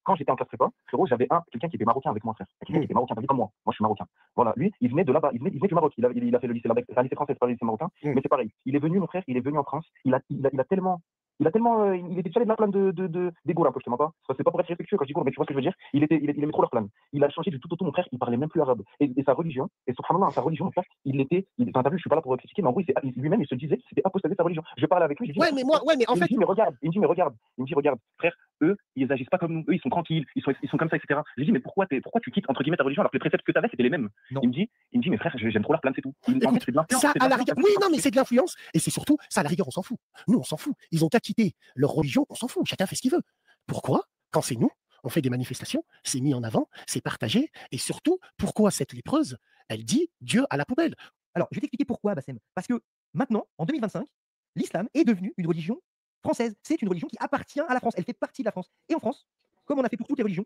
Quand j'étais en classe prépa, frérot, j'avais quelqu'un qui était marocain avec moi, frère. Quelqu'un qui était marocain, comme moi. Moi, je suis marocain. Voilà, lui, il venait de là-bas, il venait du Maroc. Il a fait le lycée là-bas, un lycée français, c'est pas le lycée marocain, mais c'est pareil. Il est venu, mon frère, il est venu en France, il était déjà allé de la plane des gourds un peu, je te mens pas. C'est pas pour être respectueux quand je dis gourd, mais tu vois ce que je veux dire. Il aimait trop leur plane. Il a changé du tout au tout, mon frère, il parlait même plus arabe. Et sa religion, et subhanallah, sa religion, mon frère, enfin, t'as vu, je suis pas là pour critiquer, mais en gros, lui-même, il se disait que c'était apostaté sa religion. Je parle avec lui, je dis, Ouais, mais en fait. il me dit, regarde, frère, eux, ils agissent pas comme nous, eux, ils sont tranquilles, ils sont comme ça, etc. Je dis, mais pourquoi tu quittes, entre guillemets, ta religion alors que les préceptes que tu avais, c'était les mêmes? Il me dit, mais frère, j'aime trop leur plane, c'est tout. En fait, c'est de l'influence. Ça, à la rigueur. Oui, non, mais c'est de l'influence. Et c'est surtout, ça, à la rigueur, on s'en fout. Nous, on s'en fout. Ils ont qu'à quitter leur religion, on s'en fout. Chacun fait ce qu'il veut. Pourquoi? Quand c'est nous, on fait des manifestations, c'est mis en avant, c'est partagé. Et surtout, pourquoi cette lépreuse, elle dit Dieu à la poubelle? Alors, je vais t'expliquer pourquoi, Bassem. Parce que maintenant, en 2025, l'islam est devenu une religion française. C'est une religion qui appartient à la France. Elle fait partie de la France. Et en France, comme on a fait pour toutes les religions,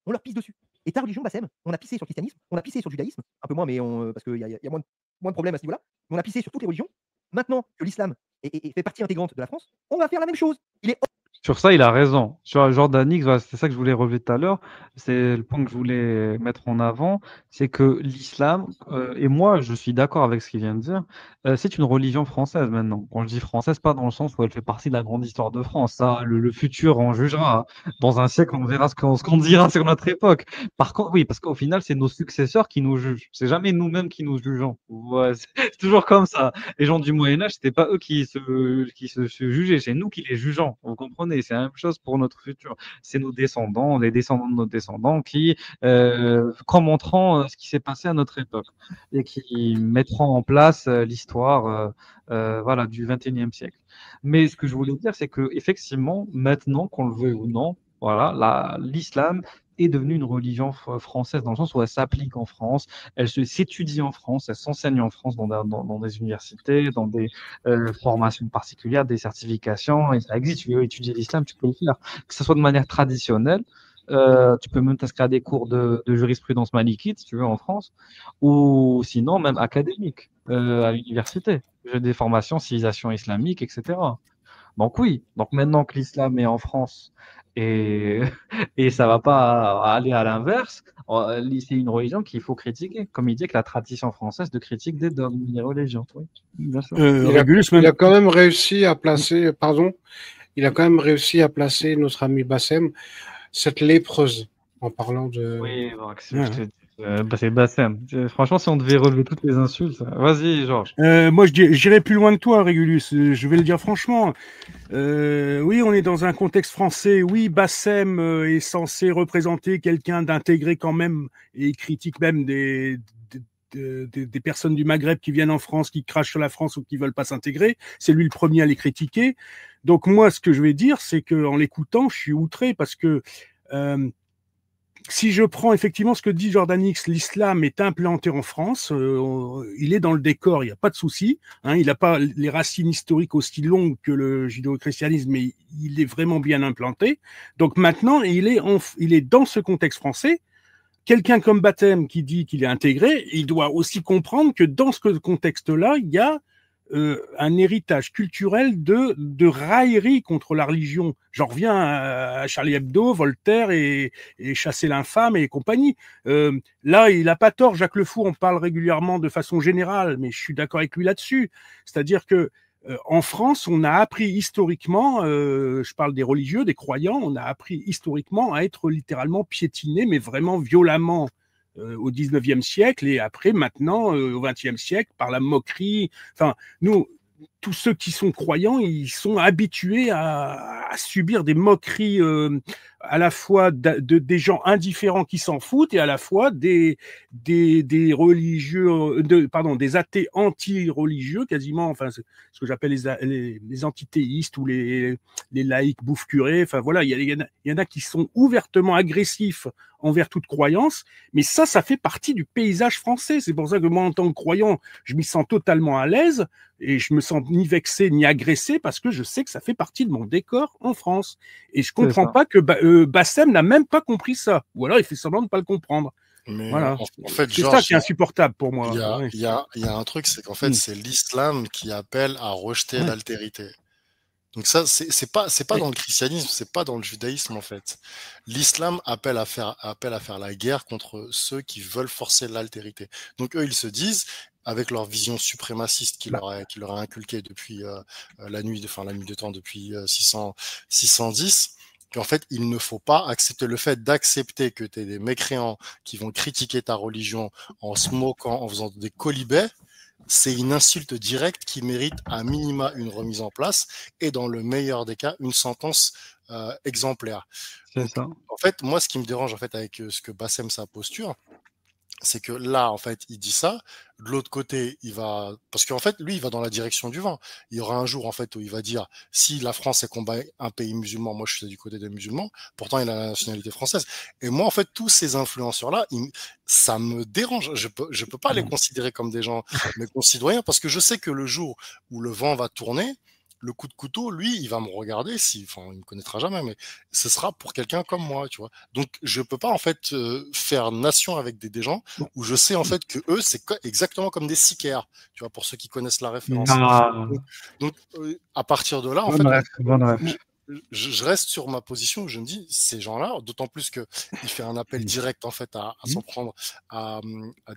on leur pisse dessus. Et ta religion, Bassem, on a pissé sur le christianisme, on a pissé sur le judaïsme, un peu moins, mais parce qu'il y a moins de problèmes à ce niveau-là. Mais on a pissé sur toutes les religions. Maintenant que l'islam fait partie intégrante de la France, on va faire la même chose. Il est Sur ça, il a raison. Sur Jordan X, voilà, c'est ça que je voulais relever tout à l'heure. C'est le point que je voulais mettre en avant, c'est que l'islam, et moi, je suis d'accord avec ce qu'il vient de dire, c'est une religion française maintenant. Quand je dis française, pas dans le sens où elle fait partie de la grande histoire de France. Ça, le futur en jugera. Dans un siècle, on verra ce qu'on dira sur notre époque. Par contre, oui, parce qu'au final, c'est nos successeurs qui nous jugent. C'est jamais nous-mêmes qui nous jugeons. Ouais, c'est toujours comme ça. Les gens du Moyen-Âge, c'était pas eux qui se jugeaient, c'est nous qui les jugeons. Vous comprenez? C'est la même chose pour notre futur. C'est nos descendants, les descendants de nos descendants qui commenteront ce qui s'est passé à notre époque et qui mettront en place l'histoire voilà, du XXIe siècle. Mais ce que je voulais dire, c'est que effectivement, maintenant, qu'on le veuille ou non, voilà, l'islam est devenue une religion française dans le sens où elle s'applique en France, elle s'étudie en France, elle s'enseigne en France dans des universités, dans des formations particulières, des certifications, et ça existe. Tu veux étudier l'islam, tu peux le faire, que ce soit de manière traditionnelle. Tu peux même t'inscrire à des cours de jurisprudence malikite, si tu veux, en France, ou sinon même académique, à l'université. Des formations, civilisation islamique, etc. Donc oui, donc maintenant que l'islam est en France et, et ça va pas aller à l'inverse, c'est une religion qu'il faut critiquer. Comme il dit que la tradition française de critique des dogmes, des religions. Oui, bien sûr. Il a quand même réussi à placer, pardon, il a quand même réussi à placer notre ami Bassem, cette lépreuse, en parlant de... Oui, donc, c'est Bassem. Franchement, si on devait relever toutes les insultes, vas-y, Georges. Moi, j'irai plus loin que toi, Régulus. Je vais le dire franchement. Oui, on est dans un contexte français. Oui, Bassem est censé représenter quelqu'un d'intégré quand même, et il critique même des personnes du Maghreb qui viennent en France, qui crachent sur la France ou qui veulent pas s'intégrer. C'est lui le premier à les critiquer. Donc moi, ce que je vais dire, c'est que en l'écoutant, je suis outré parce que si je prends effectivement ce que dit Jordan X, l'islam est implanté en France, il est dans le décor, il n'y a pas de souci. Hein, il n'a pas les racines historiques aussi longues que le judéo-christianisme, mais il est vraiment bien implanté. Donc maintenant, il est dans ce contexte français. Quelqu'un comme Bassem qui dit qu'il est intégré, il doit aussi comprendre que dans ce contexte-là, il y a un héritage culturel de raillerie contre la religion. J'en reviens à Charlie Hebdo, Voltaire et Chasser l'infâme et compagnie. Là, il n'a pas tort, Jacques Le Fou en parle régulièrement de façon générale, mais je suis d'accord avec lui là-dessus. C'est-à-dire que en France, on a appris historiquement, je parle des religieux, des croyants, on a appris historiquement à être littéralement piétinés, mais vraiment violemment au 19e siècle et après, maintenant, au 20e siècle, par la moquerie. Enfin, nous, tous ceux qui sont croyants, ils sont habitués à subir des moqueries à la fois des gens indifférents qui s'en foutent et à la fois des religieux, des athées anti-religieux quasiment, enfin ce que j'appelle les antithéistes ou les laïcs bouffe-curés. Enfin voilà, il y en a qui sont ouvertement agressifs envers toute croyance, mais ça fait partie du paysage français. C'est pour ça que moi, en tant que croyant, je m'y sens totalement à l'aise et je me sens ni vexé ni agressé parce que je sais que ça fait partie de mon décor en France. Et je comprends pas que Bassem n'a même pas compris ça, ou alors il fait semblant de ne pas le comprendre. Mais voilà. en fait, c'est ça qui est insupportable pour moi. Il y a un truc, c'est qu'en fait, c'est l'islam qui appelle à rejeter l'altérité. Donc ça, c'est pas dans le christianisme, c'est pas dans le judaïsme en fait. L'islam appelle à faire la guerre contre ceux qui veulent forcer l'altérité. Donc eux, ils se disent, avec leur vision suprémaciste qui leur a inculqué depuis la nuit de temps, depuis 610, qu'en fait, il ne faut pas accepter le fait d'accepter que tu aies des mécréants qui vont critiquer ta religion en se moquant, en faisant des colibets. C'est une insulte directe qui mérite à minima une remise en place et dans le meilleur des cas, une sentence exemplaire. C'est ça. En fait, moi, ce qui me dérange en fait avec ce que Bassem, sa posture, c'est que là, en fait, il dit ça. De l'autre côté, parce qu'en fait, lui, il va dans la direction du vent. Il y aura un jour, en fait, où il va dire, si la France est combat un pays musulman, moi, je suis du côté des musulmans. Pourtant, il a la nationalité française. Et moi, en fait, tous ces influenceurs-là, ça me dérange. Je peux pas les considérer comme des gens, mes concitoyens, parce que je sais que le jour où le vent va tourner, le coup de couteau, lui, il va me regarder, il me connaîtra jamais, mais ce sera pour quelqu'un comme moi, tu vois. Donc, je peux pas, en fait, faire nation avec des gens où je sais, en fait, que eux, c'est exactement comme des sicaires, tu vois, pour ceux qui connaissent la référence. Donc à partir de là, en fait, je reste sur ma position où je me dis, ces gens-là, d'autant plus qu'il fait un appel direct en fait à s'en prendre à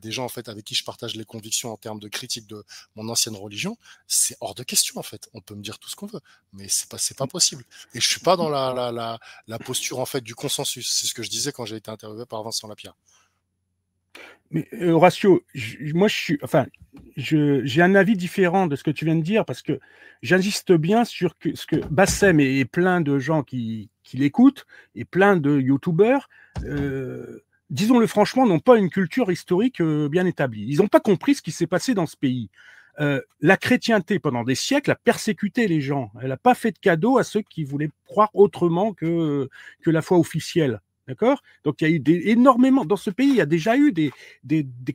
des gens en fait avec qui je partage les convictions en termes de critique de mon ancienne religion, c'est hors de question en fait. On peut me dire tout ce qu'on veut, mais c'est pas possible. Et je suis pas dans la posture en fait du consensus. C'est ce que je disais quand j'ai été interviewé par Vincent Lapierre. Mais Horatio, moi, j'ai un avis différent de ce que tu viens de dire parce que j'insiste bien sur ce que Bassem et plein de gens qui l'écoutent et plein de youtubeurs, disons-le franchement, n'ont pas une culture historique bien établie. Ils n'ont pas compris ce qui s'est passé dans ce pays. La chrétienté, pendant des siècles, a persécuté les gens. Elle n'a pas fait de cadeau à ceux qui voulaient croire autrement que la foi officielle. D'accord? Donc, il y a eu énormément, dans ce pays, il y a déjà eu des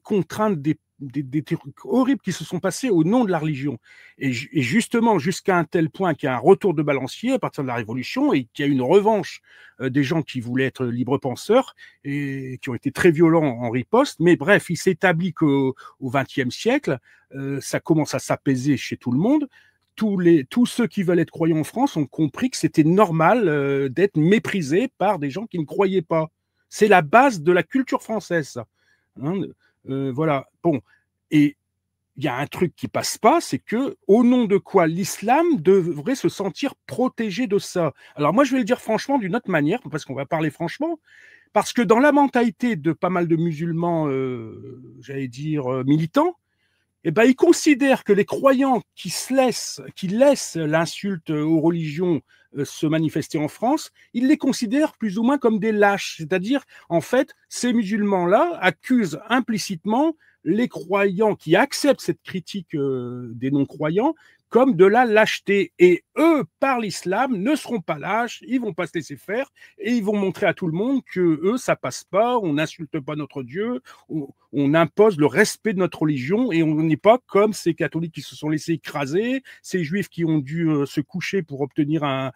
contraintes, des trucs horribles qui se sont passés au nom de la religion. Et justement, jusqu'à un tel point qu'il y a un retour de balancier à partir de la Révolution et qu'il y a une revanche des gens qui voulaient être libres penseurs et qui ont été très violents en riposte. Mais bref, il s'est établi qu'au XXe siècle, ça commence à s'apaiser chez tout le monde. Tous ceux qui veulent être croyants en France ont compris que c'était normal d'être méprisé par des gens qui ne croyaient pas. C'est la base de la culture française, ça. Hein, voilà. Bon. Et il y a un truc qui passe pas, c'est que au nom de quoi l'islam devrait se sentir protégé de ça. Alors moi, je vais le dire franchement d'une autre manière, parce qu'on va parler franchement, parce que dans la mentalité de pas mal de musulmans, j'allais dire militants, eh ben, ils considèrent que les croyants qui laissent l'insulte aux religions se manifester en France, ils les considèrent plus ou moins comme des lâches. C'est-à-dire, en fait, ces musulmans-là accusent implicitement les croyants qui acceptent cette critique des non-croyants comme de la lâcheté. Et eux, par l'islam, ne seront pas lâches, ils vont pas se laisser faire, et ils vont montrer à tout le monde que eux, ça passe pas, on n'insulte pas notre Dieu, on impose le respect de notre religion, et on n'est pas comme ces catholiques qui se sont laissés écraser, ces juifs qui ont dû se coucher pour obtenir un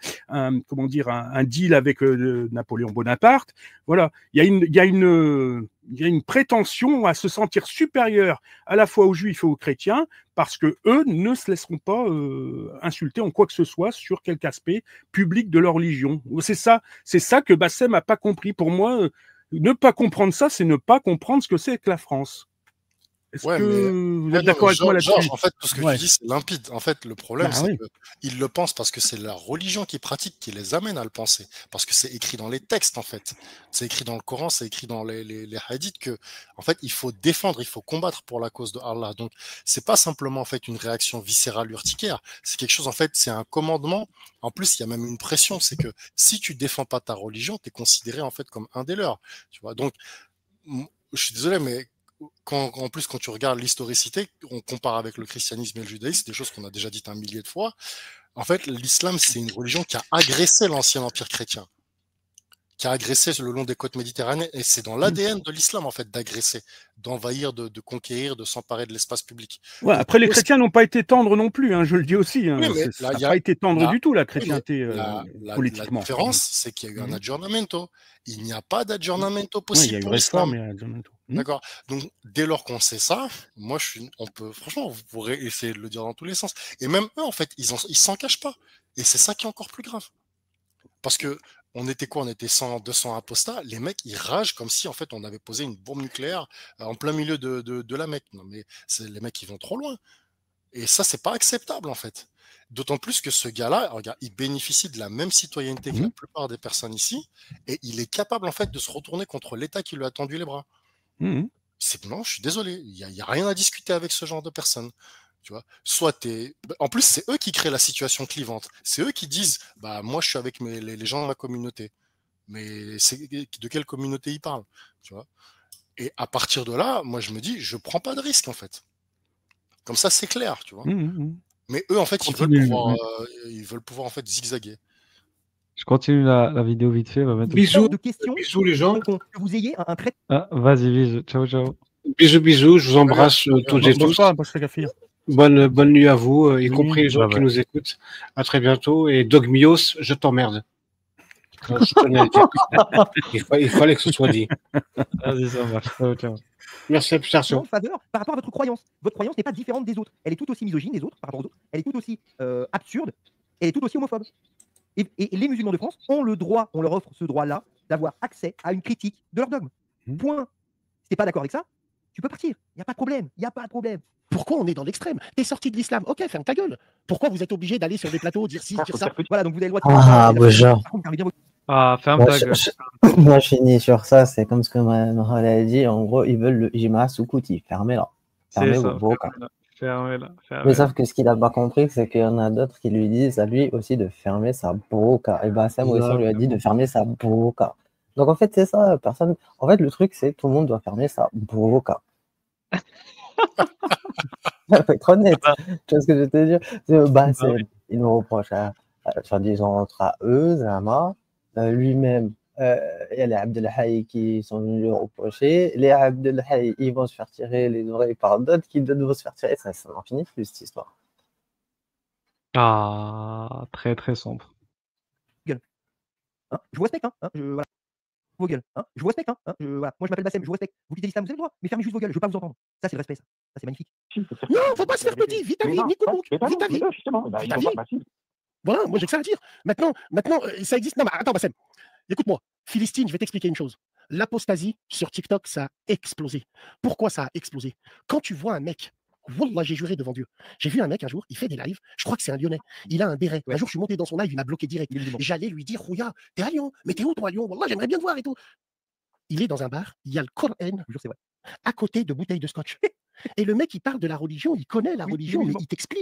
deal avec Napoléon Bonaparte. Voilà, il y a une prétention à se sentir supérieur à la fois aux juifs et aux chrétiens parce que eux ne se laisseront pas insulter en quoi que ce soit sur quelque aspect public de leur religion. C'est ça que Bassem n'a pas compris. Pour moi, ne pas comprendre ça, c'est ne pas comprendre ce que c'est que la France. Est-ce que vous êtes d'accord avec moi là-dessus? Georges, en fait, tout ce que tu dis, c'est limpide. En fait, le problème, c'est qu'ils le pensent parce que c'est la religion qu'ils pratiquent qui les amène à le penser. Parce que c'est écrit dans les textes, en fait. C'est écrit dans le Coran, c'est écrit dans les hadiths que, en fait, il faut défendre, il faut combattre pour la cause de Allah. Donc, c'est pas simplement, en fait, une réaction viscérale urticaire. C'est quelque chose, en fait, c'est un commandement. En plus, il y a même une pression. C'est que si tu défends pas ta religion, tu es considéré, en fait, comme un des leurs. Tu vois. Donc, je suis désolé, mais en plus, quand tu regardes l'historicité, on compare avec le christianisme et le judaïsme, des choses qu'on a déjà dites un millier de fois. En fait, l'islam, c'est une religion qui a agressé l'ancien empire chrétien, qui a agressé le long des côtes méditerranéennes, et c'est dans l'ADN de l'islam, en fait, d'agresser, d'envahir, de conquérir, de s'emparer de l'espace public. Ouais, après, les chrétiens n'ont pas été tendres non plus, hein, je le dis aussi. Hein, oui, ça n'a pas été tendre du tout, la chrétienté politiquement. La différence, c'est qu'il y a eu un aggiornamento. Il n'y a pas d'aggiornamento possible. Il y a eu pour réforme et un aggiornamento. D'accord. Donc, dès lors qu'on sait ça, moi, on peut, franchement, vous pourrez essayer de le dire dans tous les sens. Et même eux, en fait, ils s'en cachent pas. Et c'est ça qui est encore plus grave. Parce que, on était quoi? On était 100, 200 apostats. Les mecs, ils ragent comme si, en fait, on avait posé une bombe nucléaire en plein milieu de la Mecque. Non, mais les mecs, ils vont trop loin. Et ça, c'est pas acceptable, en fait. D'autant plus que ce gars-là, regarde, il bénéficie de la même citoyenneté que la plupart des personnes ici, et il est capable, en fait, de se retourner contre l'État qui lui a tendu les bras. Non, je suis désolé, il y a rien à discuter avec ce genre de personnes. Tu vois, en plus, c'est eux qui créent la situation clivante. C'est eux qui disent, bah moi, je suis avec les gens de ma communauté. Mais de quelle communauté ils parlent, tu vois? Et à partir de là, moi, je me dis, je prends pas de risque, en fait. Comme ça, c'est clair, tu vois. Mais eux, en fait, ils veulent pouvoir en fait zigzaguer. Je continue la vidéo vite fait. Bisous, de questions. Bisous les gens. Que vous ayez un trait. Ah, vas-y, bisous. Ciao, ciao. Bisous, je vous embrasse toutes et tous. Bonne nuit à vous, y compris les gens qui nous écoutent. À très bientôt. Et Dogmios, je t'emmerde. Il fallait que ce soit dit. Vas-y, ça marche. Ciao, ciao. Merci à plus tard. Par rapport à votre croyance. Votre croyance n'est pas différente des autres. Elle est tout aussi misogyne des autres, par rapport aux autres. Elle est tout aussi absurde. Elle est tout aussi homophobe. Et les musulmans de France ont le droit, on leur offre ce droit-là, d'avoir accès à une critique de leur dogme. Point. Si t'es pas d'accord avec ça, tu peux partir. Il n'y a pas de problème. Il n'y a pas de problème. Pourquoi on est dans l'extrême? T'es sorti de l'islam, ok, ferme ta gueule. Pourquoi vous êtes obligé d'aller sur des plateaux, dire ci, dire ça? Voilà, donc vous avez le droit de Ah, Bouja. Ah, ferme Moi, ta je, gueule. moi, je finis sur ça. C'est comme ce que Mahal a dit. En gros, ils veulent le Ijma Soukuti. Fermez-la. C'est Fermez ça, vos cas. fermez-la, Mais fermez-la. sauf que ce qu'il a pas compris, c'est qu'il y en a d'autres qui lui disent à lui aussi de fermer sa boca. Et Bassem aussi, on lui a dit de fermer sa boca. Donc en fait, c'est ça. Personne. En fait, le truc, c'est que tout le monde doit fermer sa boca. Faut être honnête. Tu vois ce que je veux te dire? Bassem, il nous reproche disant entre eux, Zama, lui-même. Il y a les Abdelhaï qui sont venus le reprocher. Les Abdelhaï, ils vont se faire tirer les oreilles par d'autres qui vont se faire tirer. Ça n'en finit plus, cette histoire. Ah, très très sombre. Hein, je vous respecte, voilà. Vos gueules, je vous respecte, voilà. Moi je m'appelle Bassem, je vous respecte. Vous quittez l'islam, vous avez le droit, mais fermez juste vos gueules, je veux pas vous entendre. Ça c'est le respect, ça c'est magnifique. Non, faut pas se faire petit, vite ta vie, Nico Mouk, vite ta vie. Vite ta vie. Voilà, moi j'ai que ça à dire. Maintenant, ça existe. Non, mais attends, Bassem, écoute-moi. Philistine, je vais t'expliquer une chose. L'apostasie sur TikTok, ça a explosé. Pourquoi ça a explosé? Quand tu vois un mec, Wallah, j'ai juré devant Dieu. J'ai vu un mec un jour, il fait des lives, je crois que c'est un Lyonnais. Il a un béret. Un jour, je suis monté dans son live, il m'a bloqué direct. J'allais lui dire, Rouya, t'es à Lyon, mais t'es où toi à Lyon? Wallah, j'aimerais bien te voir et tout. Il est dans un bar, il y a le Coran à côté de bouteilles de scotch. Et le mec, il parle de la religion, il connaît la religion, mais il t'explique.